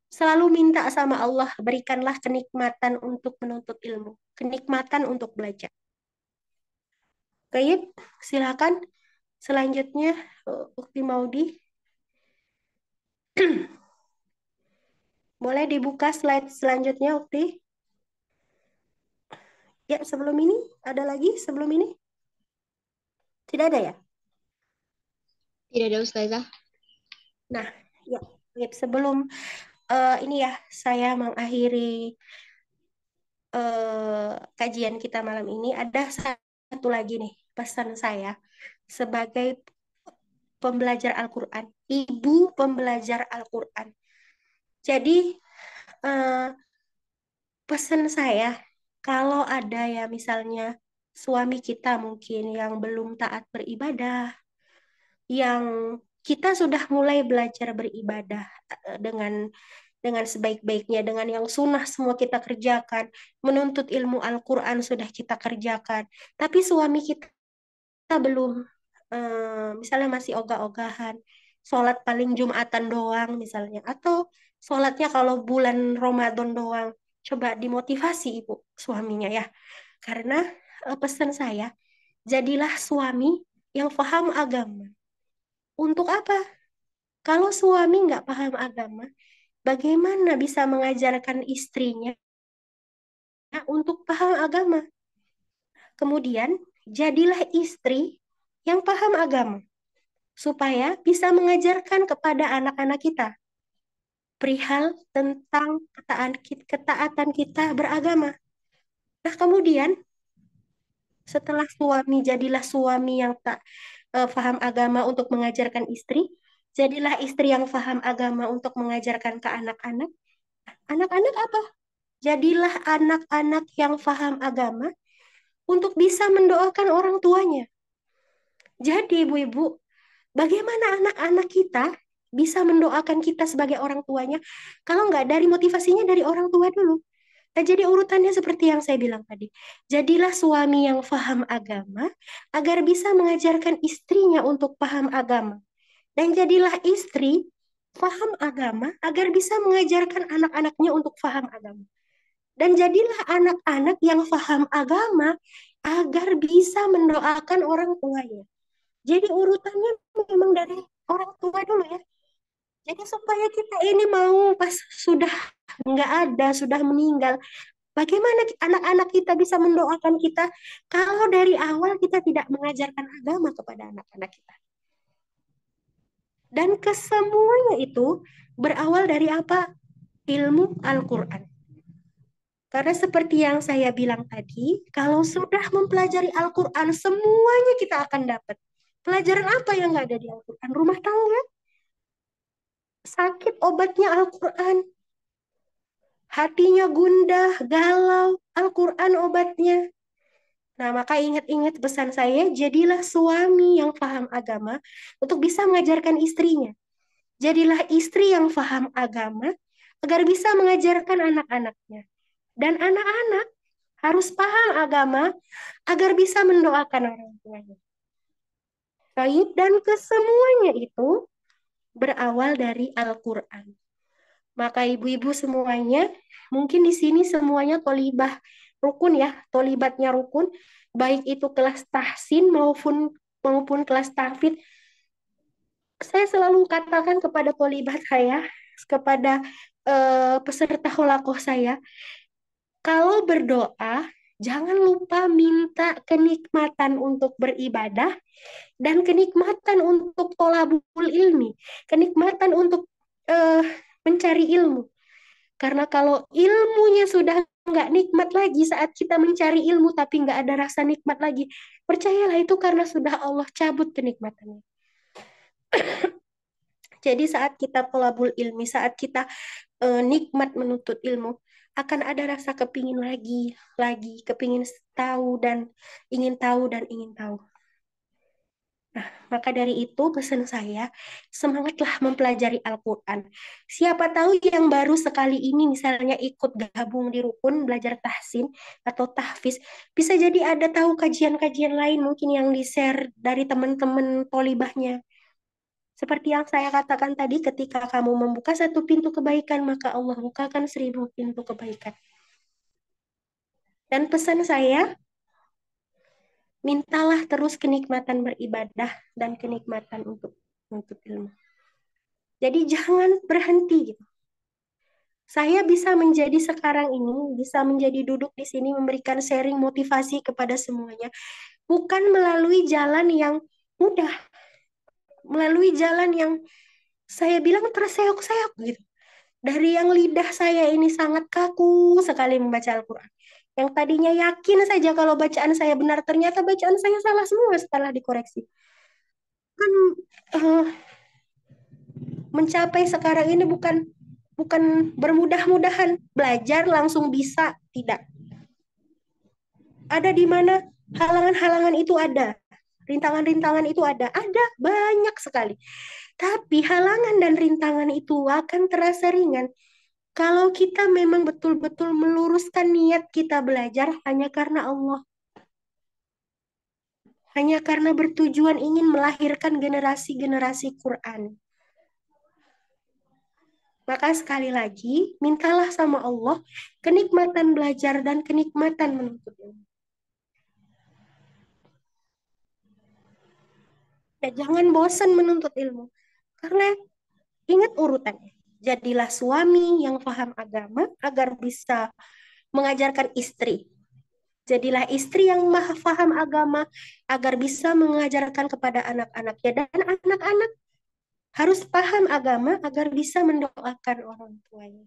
selalu minta sama Allah, berikanlah kenikmatan untuk menuntut ilmu. Kenikmatan untuk belajar. Baik, silakan. Selanjutnya, Ukti Maudi. Boleh dibuka slide selanjutnya, Ukti? Ya, sebelum ini, ada lagi sebelum ini? Tidak ada ya? Tidak ada Ustazah. Nah, ya, baik. Sebelum ini ya, saya mengakhiri kajian kita malam ini, ada satu lagi nih pesan saya sebagai pembelajar Al-Quran, ibu pembelajar Al-Quran. Jadi, eh, pesan saya, kalau ada ya misalnya suami kita mungkin yang belum taat beribadah, yang kita sudah mulai belajar beribadah dengan sebaik-baiknya, dengan yang sunnah semua kita kerjakan, menuntut ilmu Al-Quran sudah kita kerjakan, tapi suami kita belum, misalnya masih ogah-ogahan, sholat paling Jumatan doang misalnya, atau sholatnya kalau bulan Ramadan doang, coba dimotivasi ibu suaminya ya, karena pesan saya, jadilah suami yang paham agama. Untuk apa? Kalau suami nggak paham agama, bagaimana bisa mengajarkan istrinya untuk paham agama? Kemudian, jadilah istri yang paham agama, supaya bisa mengajarkan kepada anak-anak kita perihal tentang ketaatan kita beragama. Nah, kemudian setelah suami, jadilah suami yang tak paham agama untuk mengajarkan istri, jadilah istri yang paham agama untuk mengajarkan ke anak-anak. Anak-anak apa? Jadilah anak-anak yang paham agama untuk bisa mendoakan orang tuanya. Jadi ibu-ibu, bagaimana anak-anak kita bisa mendoakan kita sebagai orang tuanya kalau nggak dari motivasinya dari orang tua dulu? Nah, jadi urutannya seperti yang saya bilang tadi. Jadilah suami yang paham agama agar bisa mengajarkan istrinya untuk paham agama. Dan jadilah istri paham agama agar bisa mengajarkan anak-anaknya untuk paham agama. Dan jadilah anak-anak yang paham agama agar bisa mendoakan orang tuanya. Jadi urutannya memang dari orang tua dulu ya. Jadi supaya kita ini mau pas sudah nggak ada, sudah meninggal, bagaimana anak-anak kita bisa mendoakan kita kalau dari awal kita tidak mengajarkan agama kepada anak-anak kita. Dan kesemuanya itu berawal dari apa? Ilmu Al-Quran. Karena seperti yang saya bilang tadi, kalau sudah mempelajari Al-Quran, semuanya kita akan dapat. Pelajaran apa yang nggak ada di Al-Quran? Rumah tangga, sakit obatnya Al-Quran, hatinya gundah, galau, Al-Quran obatnya. Nah, maka ingat-ingat pesan saya, jadilah suami yang paham agama untuk bisa mengajarkan istrinya. Jadilah istri yang paham agama agar bisa mengajarkan anak-anaknya. Dan anak-anak harus paham agama agar bisa mendoakan orang tuanya. Baik, dan kesemuanya itu berawal dari Al-Quran. Maka ibu-ibu semuanya, mungkin di sini semuanya tolibah rukun ya, tolibatnya rukun, baik itu kelas tahsin maupun kelas tahfidz. Saya selalu katakan kepada tolibat saya, kepada peserta holakoh saya, kalau berdoa, jangan lupa minta kenikmatan untuk beribadah dan kenikmatan untuk tolabul ilmi, kenikmatan untuk mencari ilmu. Karena kalau ilmunya sudah nggak nikmat lagi saat kita mencari ilmu tapi nggak ada rasa nikmat lagi, percayalah itu karena sudah Allah cabut kenikmatannya. Jadi saat kita tolabul ilmi, saat kita nikmat menuntut ilmu, akan ada rasa kepingin lagi, kepingin tahu dan ingin tahu dan ingin tahu. Nah, maka dari itu pesan saya, semangatlah mempelajari Al-Quran. Siapa tahu yang baru sekali ini misalnya ikut gabung di rukun, belajar tahsin atau tahfiz, bisa jadi ada tahu kajian-kajian lain mungkin yang di-share dari teman-teman tolibahnya. Seperti yang saya katakan tadi, ketika kamu membuka satu pintu kebaikan, maka Allah bukakan 1000 pintu kebaikan. Dan pesan saya, mintalah terus kenikmatan beribadah dan kenikmatan untuk menuntut ilmu. Jadi jangan berhenti gitu. Saya bisa menjadi sekarang ini, bisa menjadi duduk di sini memberikan sharing motivasi kepada semuanya, bukan melalui jalan yang mudah, melalui jalan yang saya bilang terseok-seok gitu. Dari yang lidah saya ini sangat kaku sekali membaca Al-Quran. Yang tadinya yakin saja kalau bacaan saya benar, ternyata bacaan saya salah semua setelah dikoreksi. Kan mencapai sekarang ini bukan bukan bermudah-mudahan belajar langsung bisa, tidak. Ada di mana halangan-halangan itu ada, rintangan-rintangan itu ada banyak sekali. Tapi halangan dan rintangan itu akan terasa ringan kalau kita memang betul-betul meluruskan niat kita belajar hanya karena Allah, hanya karena bertujuan ingin melahirkan generasi-generasi Quran. Maka sekali lagi, mintalah sama Allah kenikmatan belajar dan kenikmatan menuntut ilmu. Ya, jangan bosan menuntut ilmu. Karena ingat urutannya. Jadilah suami yang paham agama agar bisa mengajarkan istri. Jadilah istri yang maha paham agama agar bisa mengajarkan kepada anak-anaknya. Dan anak-anak harus paham agama agar bisa mendoakan orang tuanya.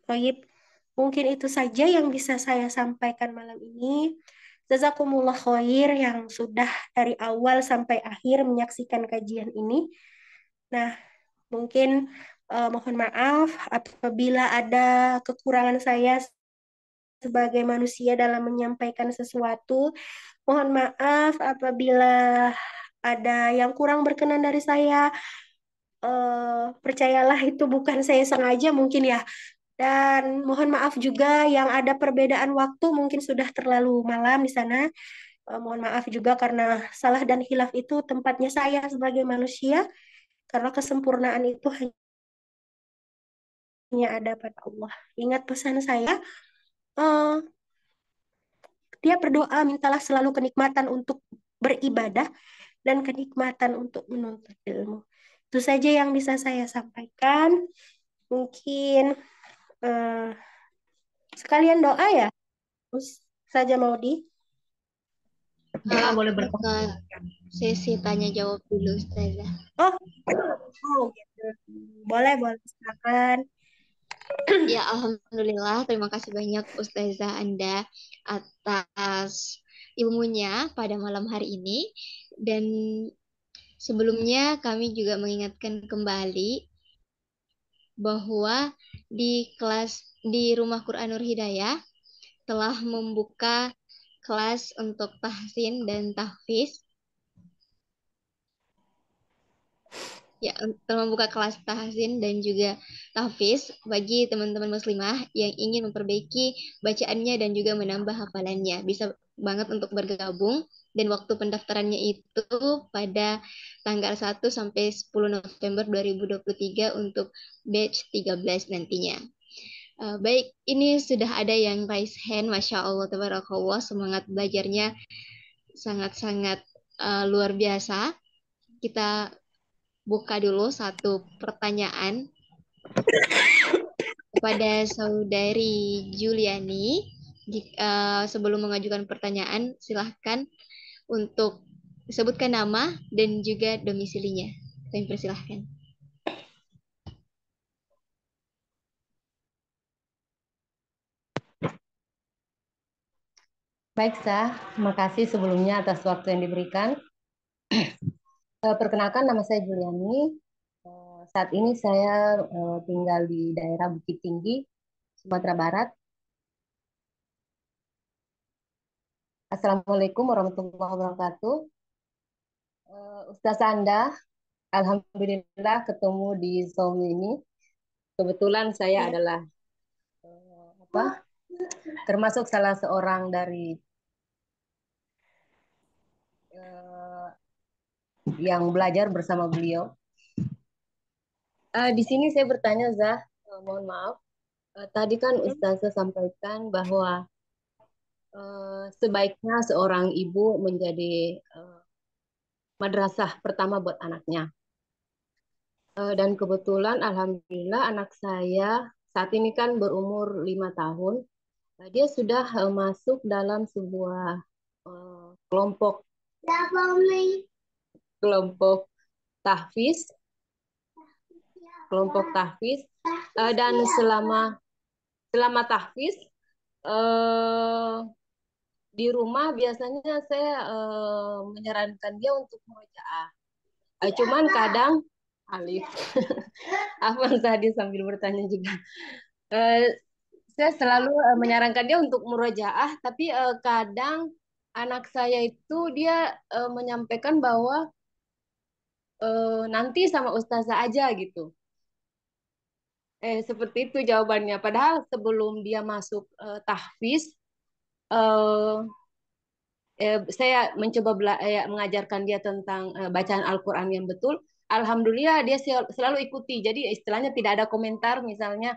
Baik, mungkin itu saja yang bisa saya sampaikan malam ini. Jazakumullah khair yang sudah dari awal sampai akhir menyaksikan kajian ini. Nah, mungkin mohon maaf apabila ada kekurangan saya sebagai manusia dalam menyampaikan sesuatu. Mohon maaf apabila ada yang kurang berkenan dari saya. Percayalah itu bukan saya sengaja mungkin ya. Dan mohon maaf juga yang ada perbedaan waktu mungkin sudah terlalu malam di sana. Mohon maaf juga karena salah dan hilaf itu tempatnya saya sebagai manusia. Karena kesempurnaan itu hanya ada pada Allah. Ingat pesan saya, eh, dia berdoa mintalah selalu kenikmatan untuk beribadah dan kenikmatan untuk menuntut ilmu. Itu saja yang bisa saya sampaikan. Mungkin eh, sekalian doa ya, terus saja mau di. Boleh bertanya. Sesi tanya jawab dulu, Ustazah. Oh, oh gitu. Boleh, boleh. Silakan. Ya, Alhamdulillah. Terima kasih banyak Ustazah Anda atas ilmunya pada malam hari ini. Dan sebelumnya kami juga mengingatkan kembali bahwa di Rumah Quran Nur Hidayah telah membuka kelas untuk tahsin dan tahfiz. Ya, telah membuka kelas tahsin dan juga tahfiz bagi teman-teman muslimah yang ingin memperbaiki bacaannya dan juga menambah hafalannya. Bisa banget untuk bergabung dan waktu pendaftarannya itu pada tanggal 1 sampai 10 November 2023 untuk batch 13 nantinya. Baik, ini sudah ada yang raise hand, Masya Allah, tabarakallah, semangat belajarnya sangat-sangat luar biasa. Kita buka dulu satu pertanyaan kepada Saudari Juliani. Sebelum mengajukan pertanyaan, silahkan untuk sebutkan nama dan juga domisilinya. Kami persilahkan. Baik, Sah. Terima kasih sebelumnya atas waktu yang diberikan. Perkenalkan, nama saya Juliani. Saat ini saya tinggal di daerah Bukit Tinggi, Sumatera Barat. Assalamualaikum warahmatullahi wabarakatuh. Ustaz Anda, Alhamdulillah ketemu di Zoom ini. Kebetulan saya Ya. adalah termasuk salah seorang dari yang belajar bersama beliau. Di sini saya bertanya, Zah, mohon maaf. Tadi kan Ustazah sampaikan bahwa sebaiknya seorang ibu menjadi madrasah pertama buat anaknya. Dan kebetulan, alhamdulillah, anak saya saat ini kan berumur 5 tahun. Dia sudah masuk dalam sebuah kelompok kelompok tahfiz, dan selama tahfiz di rumah biasanya saya menyarankan dia untuk murojaah. Cuman kadang Alif. Afwan tadi sambil bertanya juga. Eh, saya selalu menyarankan dia untuk murojaah, tapi kadang anak saya itu dia menyampaikan bahwa nanti sama ustazah aja gitu. Seperti itu jawabannya. Padahal sebelum dia masuk tahfiz, eh, saya mencoba mengajarkan dia tentang bacaan Al-Quran yang betul. Alhamdulillah dia selalu ikuti. Jadi istilahnya tidak ada komentar, misalnya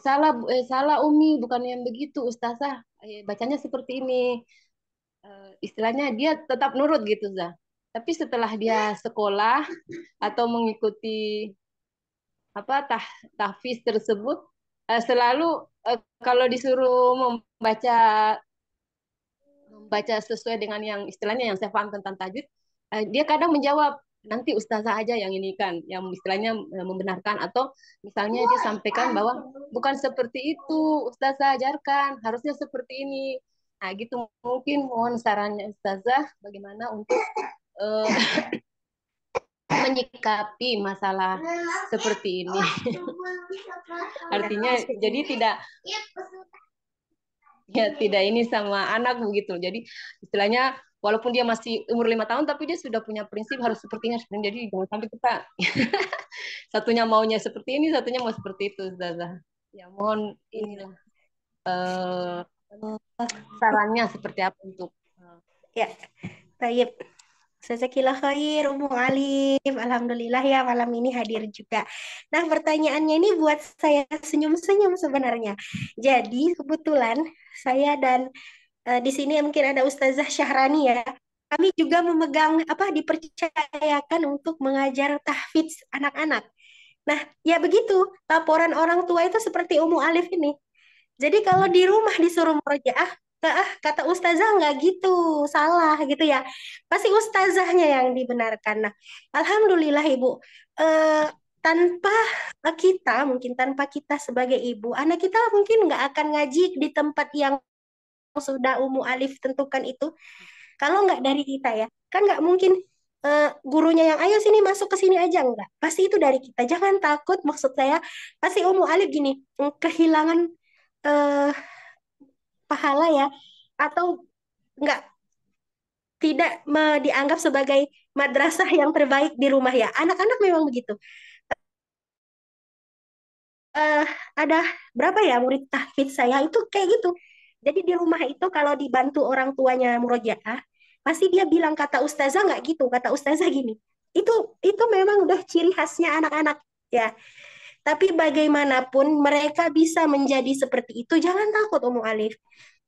salah salah Umi, bukan yang begitu Ustazah. Bacanya seperti ini. Istilahnya dia tetap nurut gitu, Zah. Tapi setelah dia sekolah atau mengikuti apa tahfiz tersebut, selalu kalau disuruh membaca sesuai dengan yang istilahnya yang saya paham tentang tajwid, dia kadang menjawab nanti ustazah aja yang ini kan, yang istilahnya membenarkan, atau misalnya dia sampaikan bahwa bukan seperti itu ustazah ajarkan, harusnya seperti ini. Nah gitu, mungkin mohon sarannya ustazah bagaimana untuk uh, menyikapi masalah seperti ini. Artinya jadi tidak ini sama anak begitu. Jadi istilahnya walaupun dia masih umur 5 tahun, tapi dia sudah punya prinsip harus sepertinya. Jadi jangan sampai kita satunya maunya seperti ini, satunya mau seperti itu, Ustazah. Ya mohon inilah sarannya seperti apa untuk Ya, baik. Jazakillah khair, Ummu Alif. Alhamdulillah ya malam ini hadir juga. Nah, pertanyaannya ini buat saya senyum-senyum sebenarnya. Jadi, kebetulan saya dan di sini mungkin ada Ustazah Syahrani ya. Kami juga memegang dipercayakan untuk mengajar tahfidz anak-anak. Nah, ya begitu. Laporan orang tua itu seperti Ummu Alif ini. Jadi kalau di rumah disuruh murojaah, kata ustazah nggak gitu, salah gitu ya. Pasti ustazahnya yang dibenarkan. Nah, alhamdulillah Ibu, eh, tanpa mungkin tanpa kita sebagai ibu, anak kita mungkin nggak akan ngaji di tempat yang sudah Umu Alif tentukan itu. Kalau nggak dari kita ya, kan nggak mungkin gurunya yang ayo sini masuk ke sini aja nggak. Pasti itu dari kita. Jangan takut, maksud saya, pasti Umu Alif gini, kehilangan eh, pahala ya, atau nggak tidak dianggap sebagai madrasah yang terbaik di rumah ya. Anak-anak memang begitu. Eh, ada berapa ya murid tahfidz saya itu kayak gitu. Jadi di rumah itu kalau dibantu orang tuanya murojaah, pasti dia bilang kata ustazah nggak gitu, kata ustazah gini. Itu itu memang udah ciri khasnya anak-anak ya. Tapi bagaimanapun mereka bisa menjadi seperti itu, jangan takut Umu Alif.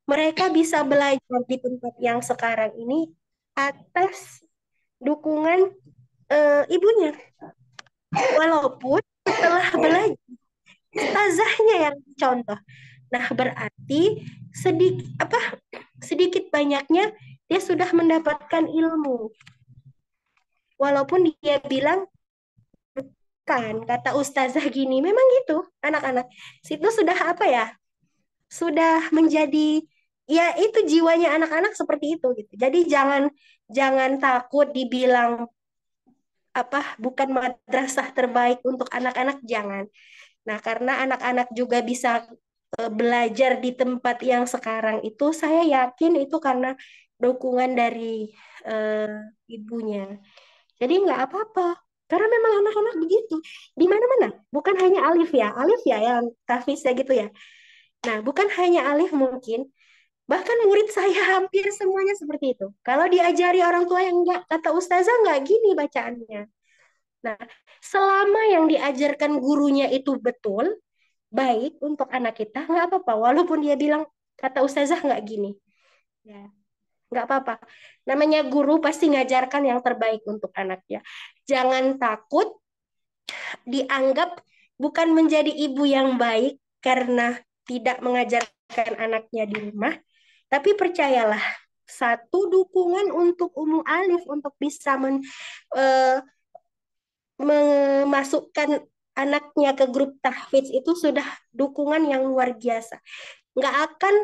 Mereka bisa belajar di tempat yang sekarang ini atas dukungan ibunya. Walaupun setelah belajar, ustazahnya yang contoh. Nah, berarti sedikit banyaknya dia sudah mendapatkan ilmu. Walaupun dia bilang kan kata ustazah gini, memang gitu anak-anak. Itu sudah sudah menjadi ya itu jiwanya anak-anak seperti itu gitu. Jadi jangan jangan takut dibilang bukan madrasah terbaik untuk anak-anak, jangan. Nah, karena anak-anak juga bisa belajar di tempat yang sekarang itu, saya yakin itu karena dukungan dari eh, ibunya. Jadi nggak apa-apa. Karena memang anak-anak begitu. Di mana-mana. Bukan hanya Alif ya. Alif ya yang Tafis ya gitu ya. Nah, bukan hanya Alif mungkin. Bahkan murid saya hampir semuanya seperti itu. Kalau diajari orang tua yang enggak, kata ustazah enggak gini bacaannya. Nah, selama yang diajarkan gurunya itu betul, baik untuk anak kita, nggak apa-apa. Walaupun dia bilang, kata ustazah nggak gini. Ya, nggak apa-apa. Namanya guru pasti ngajarkan yang terbaik untuk anaknya. Jangan takut dianggap bukan menjadi ibu yang baik karena tidak mengajarkan anaknya di rumah, tapi percayalah, satu dukungan untuk Umu Alif untuk bisa memasukkan anaknya ke grup tahfidz itu sudah dukungan yang luar biasa. Nggak akan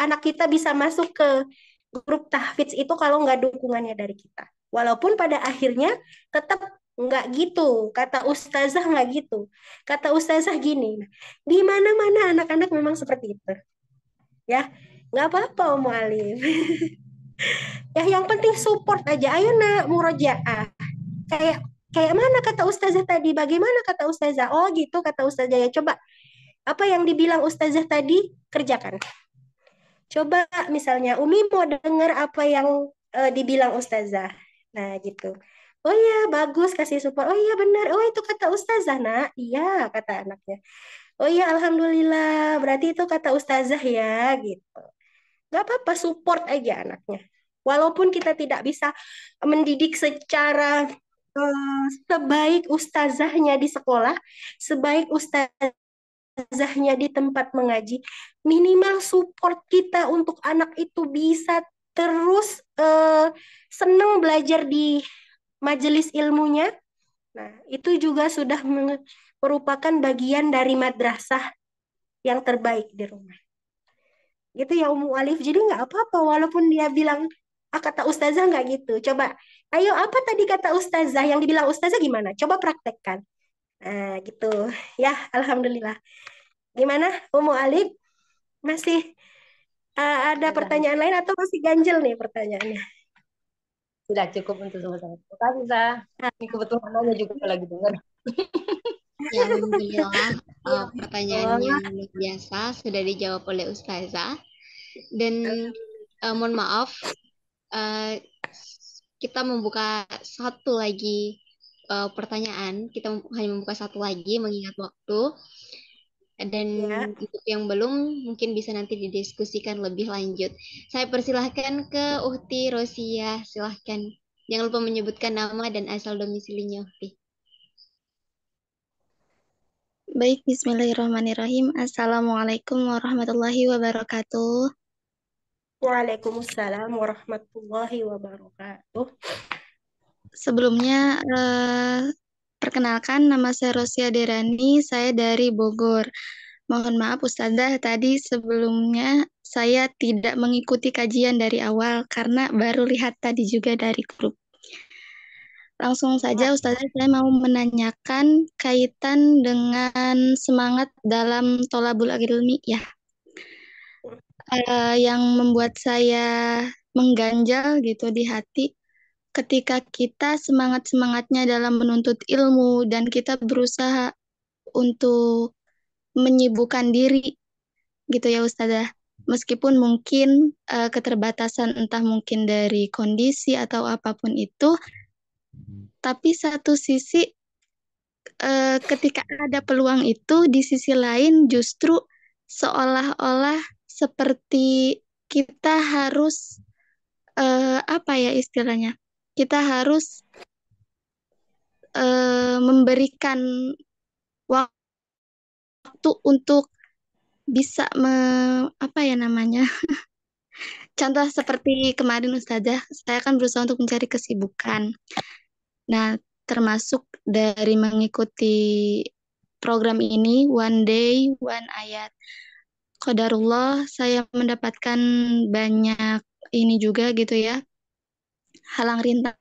anak kita bisa masuk ke grup tahfidz itu kalau nggak dukungannya dari kita. Walaupun pada akhirnya tetap Nggak gitu, kata ustazah nggak gitu. Kata ustazah gini, di mana-mana anak-anak memang seperti itu. Ya, nggak apa-apa Om Alif. Ya, yang penting support aja. Ayo nak murojaah. Kayak kayak mana kata ustazah tadi? Bagaimana kata ustazah? Oh gitu kata ustazah ya. Coba apa yang dibilang ustazah tadi kerjakan. Coba misalnya Umi mau dengar apa yang dibilang ustazah. Nah gitu. Oh iya bagus kasih support. Oh iya benar. Oh itu kata ustazah nak. Iya kata anaknya. Oh iya alhamdulillah. Berarti itu kata ustazah ya gitu. Gak apa-apa support aja anaknya. Walaupun kita tidak bisa mendidik secara sebaik ustazahnya di sekolah, sebaik ustazahnya di tempat mengaji, minimal support kita untuk anak itu bisa terus senang belajar di majelis ilmunya. Nah, itu juga sudah merupakan bagian dari madrasah yang terbaik di rumah. Gitu ya Umu Alif. Jadi nggak apa-apa walaupun dia bilang kata ustazah nggak gitu. Coba, ayo apa tadi kata ustazah? Yang dibilang ustazah gimana? Coba praktekkan. Nah, gitu. Ya, alhamdulillah. Gimana Umu Alif? Masih ada Ustazah. pertanyaan lain atau masih ganjel nih pertanyaannya? Sudah cukup untuk sama-sama. Terima kasih, Zah. Ini kebetulan Nanya juga lagi dengar. Ya, alhamdulillah Ya pertanyaan Allah. yang luar biasa sudah dijawab oleh Ustazah. Dan mohon maaf, eh, kita membuka satu lagi pertanyaan. Kita hanya membuka satu lagi mengingat waktu. Dan Ya. untuk yang belum mungkin bisa nanti didiskusikan lebih lanjut. Saya persilahkan ke Uhti Rosia. Silahkan. Jangan lupa menyebutkan nama dan asal domisilinya, Uhti. Baik, bismillahirrahmanirrahim. Assalamualaikum warahmatullahi wabarakatuh. Waalaikumsalam warahmatullahi wabarakatuh. Sebelumnya, perkenalkan nama saya Rosia Derani, saya dari Bogor. Mohon maaf Ustazah, tadi sebelumnya saya tidak mengikuti kajian dari awal karena baru lihat tadi juga dari grup. Langsung saja Ya. Ustazah, saya mau menanyakan kaitan dengan semangat dalam tolabul ilmi ya. Yang membuat saya mengganjal gitu di hati ketika kita semangat-semangatnya dalam menuntut ilmu dan kita berusaha untuk menyibukkan diri gitu ya Ustazah. Meskipun mungkin keterbatasan entah mungkin dari kondisi atau apapun itu, tapi satu sisi ketika ada peluang itu, di sisi lain justru seolah-olah seperti kita harus apa ya istilahnya? Kita harus memberikan waktu untuk bisa apa ya namanya? Contoh seperti kemarin Ustazah, saya kan berusaha untuk mencari kesibukan. Nah, termasuk dari mengikuti program ini One Day One Ayat. Qadarullah saya mendapatkan banyak ini juga gitu ya, halang rintangnya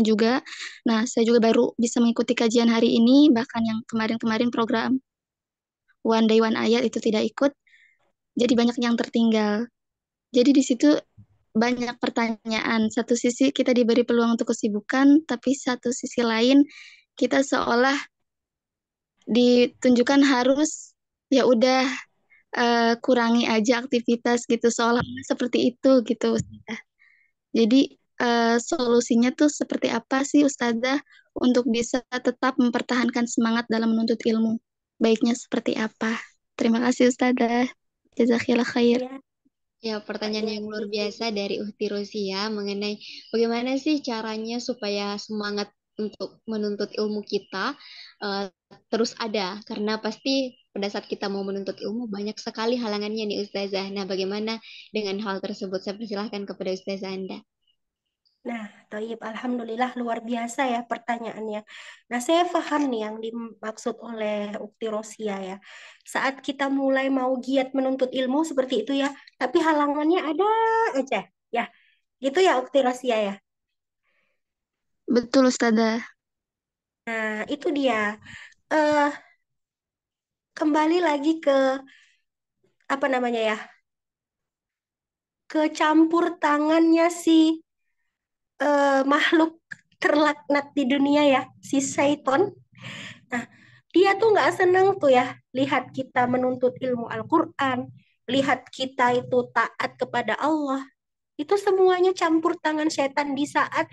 juga. Nah, saya juga baru bisa mengikuti kajian hari ini, bahkan yang kemarin-kemarin program One Day One Ayat itu tidak ikut, jadi banyak yang tertinggal. Jadi di situ banyak pertanyaan. Satu sisi kita diberi peluang untuk kesibukan, tapi satu sisi lain kita seolah ditunjukkan harus ya udah kurangi aja aktivitas gitu seolah seperti itu gitu Ustazah. Jadi solusinya tuh seperti apa sih Ustazah untuk bisa tetap mempertahankan semangat dalam menuntut ilmu? Baiknya seperti apa? Terima kasih Ustazah. Jazakillah khair. Ya. Ya, pertanyaan Ya. yang luar biasa dari Uhti Rosia mengenai bagaimana sih caranya supaya semangat untuk menuntut ilmu kita eh, terus ada. Karena pasti pada saat kita mau menuntut ilmu banyak sekali halangannya nih Ustazah. Nah, bagaimana dengan hal tersebut? Saya persilahkan kepada Ustazah Anda. Nah, Toyib, Alhamdulillah luar biasa ya pertanyaannya. Nah, saya paham nih yang dimaksud oleh Ukti Rosia ya. Saat kita mulai mau giat menuntut ilmu seperti itu ya, tapi halangannya ada aja. Ya, gitu ya Ukti Rosia ya. Betul Ustazah. Nah, itu dia. Eh, Kembali lagi ke apa namanya ya? Ke campur tangannya si makhluk terlaknat di dunia ya, si Saiton. Nah, dia tuh nggak seneng tuh ya lihat kita menuntut ilmu Al-Quran, lihat kita itu taat kepada Allah. Itu semuanya campur tangan setan di saat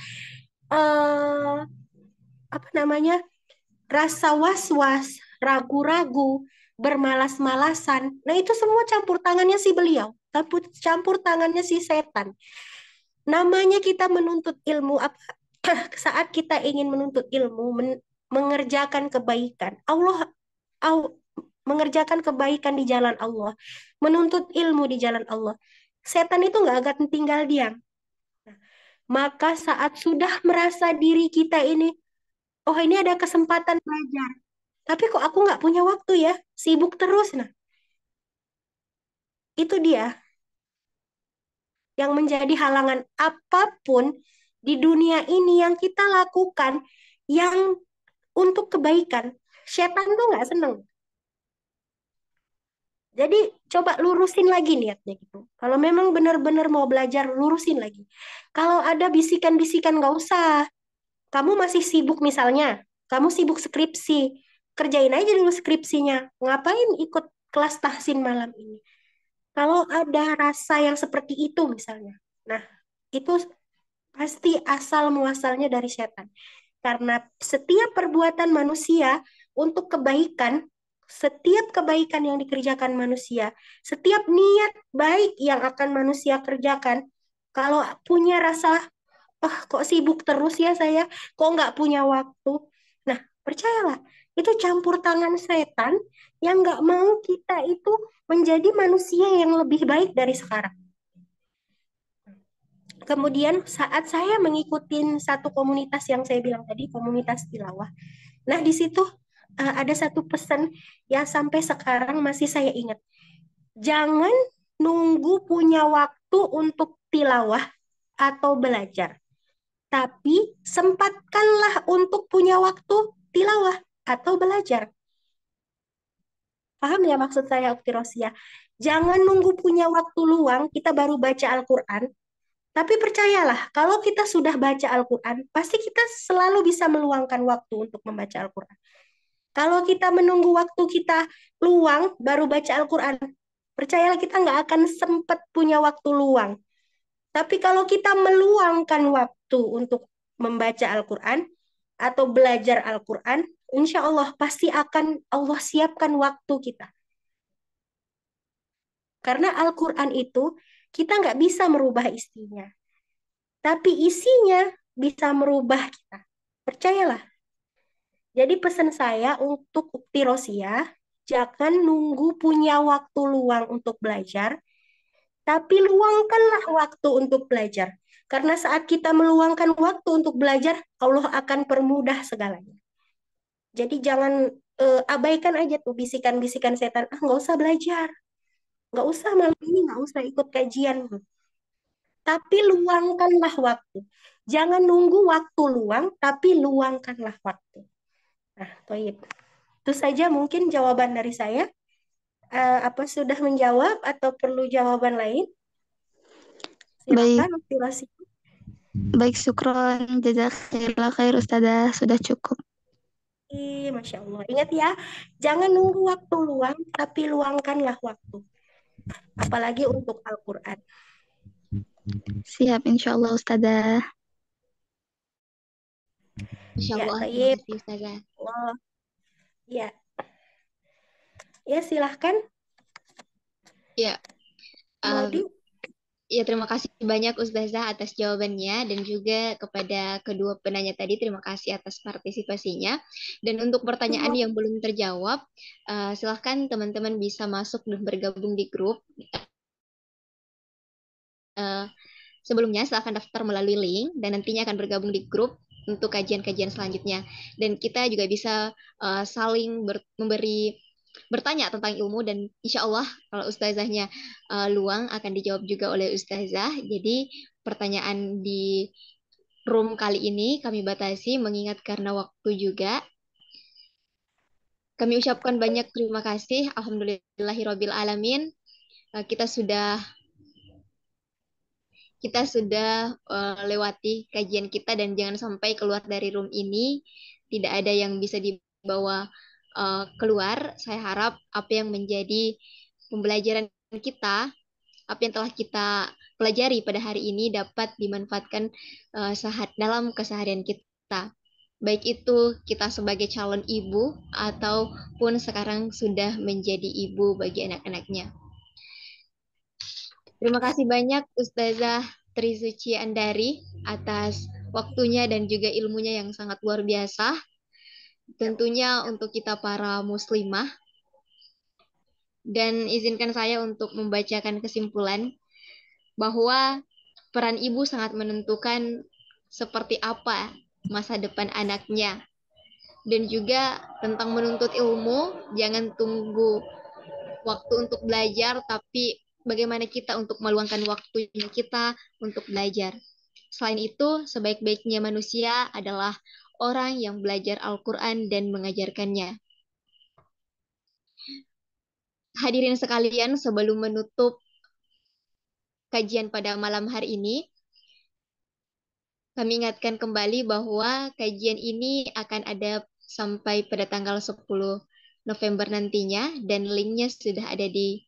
eh, apa namanya rasa was-was, ragu-ragu, bermalas-malasan. Nah, itu semua campur tangannya si beliau, campur tangannya si setan. Namanya kita menuntut ilmu apa saat kita ingin menuntut ilmu, mengerjakan kebaikan. Mengerjakan kebaikan di jalan Allah, menuntut ilmu di jalan Allah. Setan itu nggak akan tinggal diam. Maka saat sudah merasa diri kita ini, oh ini ada kesempatan belajar, tapi kok aku nggak punya waktu ya, sibuk terus. Nah, itu dia yang menjadi halangan apapun di dunia ini yang kita lakukan yang untuk kebaikan. Setan tuh nggak seneng. Jadi coba lurusin lagi niatnya gitu. Kalau memang benar-benar mau belajar, lurusin lagi. Kalau ada bisikan-bisikan nggak usah. Kamu masih sibuk misalnya, kamu sibuk skripsi, kerjain aja dulu skripsinya. Ngapain ikut kelas tahsin malam ini? Kalau ada rasa yang seperti itu misalnya. Nah, itu pasti asal muasalnya dari setan. Karena setiap perbuatan manusia untuk kebaikan, setiap kebaikan yang dikerjakan manusia, setiap niat baik yang akan manusia kerjakan, kalau punya rasa, oh kok sibuk terus ya saya, kok nggak punya waktu. Nah, percayalah, itu campur tangan setan yang nggak mau kita itu menjadi manusia yang lebih baik dari sekarang. Kemudian saat saya mengikuti satu komunitas yang saya bilang tadi, komunitas tilawah. Nah, di situ ada satu pesan yang sampai sekarang masih saya ingat. Jangan nunggu punya waktu untuk tilawah atau belajar, tapi sempatkanlah untuk punya waktu tilawah atau belajar. Paham ya maksud saya, Ukti Rosia? Jangan nunggu punya waktu luang, kita baru baca Al-Quran, tapi percayalah, kalau kita sudah baca Al-Quran, pasti kita selalu bisa meluangkan waktu untuk membaca Al-Quran. Kalau kita menunggu waktu kita luang, baru baca Al-Quran, percayalah kita nggak akan sempat punya waktu luang. Tapi kalau kita meluangkan waktu untuk membaca Al-Quran atau belajar Al-Quran, insya Allah pasti akan Allah siapkan waktu kita. Karena Al-Quran itu kita nggak bisa merubah isinya, tapi isinya bisa merubah kita. Percayalah. Jadi pesan saya untuk Ukti Rosia, jangan nunggu punya waktu luang untuk belajar, tapi luangkanlah waktu untuk belajar. Karena saat kita meluangkan waktu untuk belajar, Allah akan permudah segalanya. Jadi jangan abaikan aja tuh bisikan-bisikan setan. Ah, nggak usah belajar, nggak usah malam ini, nggak usah ikut kajian. Tapi luangkanlah waktu. Jangan nunggu waktu luang, tapi luangkanlah waktu. Nah, toib. Itu saja mungkin jawaban dari saya. Apa sudah menjawab atau perlu jawaban lain? Baik, Silakan, Ukti. baik syukron. Jazakallah khair Ustazah. Sudah cukup. Masya Allah. Ingat ya, jangan nunggu waktu luang, tapi luangkanlah waktu. Apalagi untuk Al-Quran. Siap insya Allah Ustazah. Insya Ya, Allah, terima taib. kasih Ustazah. Allah. Ya, ya silahkan. Ya, Madi. ya terima kasih banyak Ustazah atas jawabannya dan juga kepada kedua penanya tadi terima kasih atas partisipasinya. Dan untuk pertanyaan yang belum terjawab, silahkan teman-teman bisa masuk dan bergabung di grup. Sebelumnya silahkan daftar melalui link dan nantinya akan bergabung di grup untuk kajian-kajian selanjutnya. Dan kita juga bisa saling memberi bertanya tentang ilmu dan insya Allah kalau ustazahnya luang akan dijawab juga oleh ustazah. Jadi pertanyaan di room kali ini kami batasi mengingat karena waktu juga. Kami ucapkan banyak terima kasih. Alhamdulillahirabbil alamin. Kita sudah lewati kajian kita dan jangan sampai keluar dari room ini tidak ada yang bisa dibawa keluar. Saya harap apa yang menjadi pembelajaran kita, apa yang telah kita pelajari pada hari ini dapat dimanfaatkan dalam keseharian kita. Baik itu kita sebagai calon ibu ataupun sekarang sudah menjadi ibu bagi anak-anaknya. Terima kasih banyak Ustazah Trisuci Andari atas waktunya dan juga ilmunya yang sangat luar biasa. Tentunya untuk kita para muslimah. Dan izinkan saya untuk membacakan kesimpulan bahwa peran ibu sangat menentukan seperti apa masa depan anaknya. Dan juga tentang menuntut ilmu, jangan tunggu waktu untuk belajar, tapi bagaimana kita untuk meluangkan waktunya kita untuk belajar. Selain itu, sebaik-baiknya manusia adalah orang yang belajar Al-Quran dan mengajarkannya. Hadirin sekalian, sebelum menutup kajian pada malam hari ini, kami ingatkan kembali bahwa kajian ini akan ada sampai pada tanggal 10 November nantinya dan linknya sudah ada di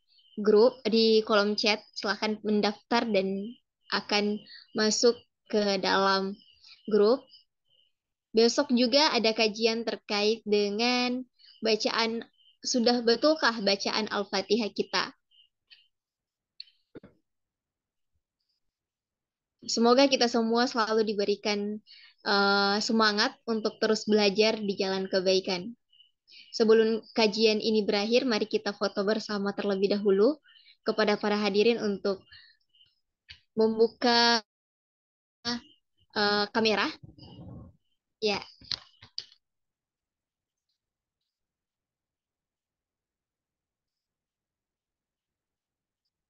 kolom chat. Silahkan mendaftar dan akan masuk ke dalam grup. Besok juga ada kajian terkait dengan bacaan, sudah betulkah bacaan Al-Fatihah kita? Semoga kita semua selalu diberikan semangat untuk terus belajar di jalan kebaikan. Sebelum kajian ini berakhir, mari kita foto bersama terlebih dahulu kepada para hadirin untuk membuka kamera. Ya,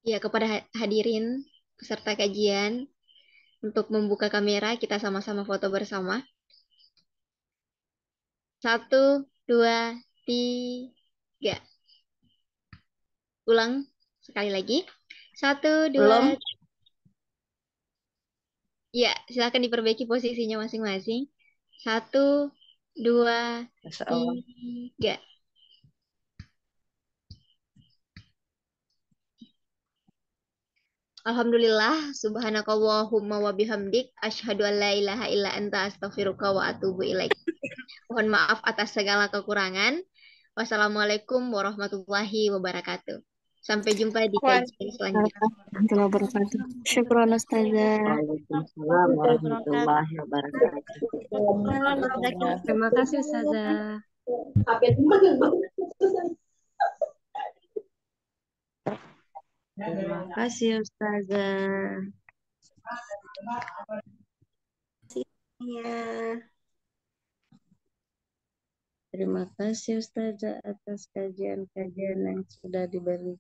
ya kepada hadirin peserta kajian untuk membuka kamera, kita sama-sama foto bersama. 1, 2, 3. Ulang sekali lagi. 1, 2. Belum. Ya, silakan diperbaiki posisinya masing-masing. 1, 2, 3. Alhamdulillah, subhanakallahumma wa bihamdik, asyhadu an la ilaha illa anta astaghfiruka wa atubu ilaik. Mohon maaf atas segala kekurangan. Wassalamualaikum warahmatullahi wabarakatuh. Sampai jumpa di kajian selanjutnya. Warahmatullahi wabarakatuh. Syukron Ustazah. Waalaikumsalam warahmatullahi wabarakatuh. Terima kasih Ustazah. Terima kasih Ustazah. Ya. Terima kasih Ustazah atas kajian-kajian yang sudah diberikan.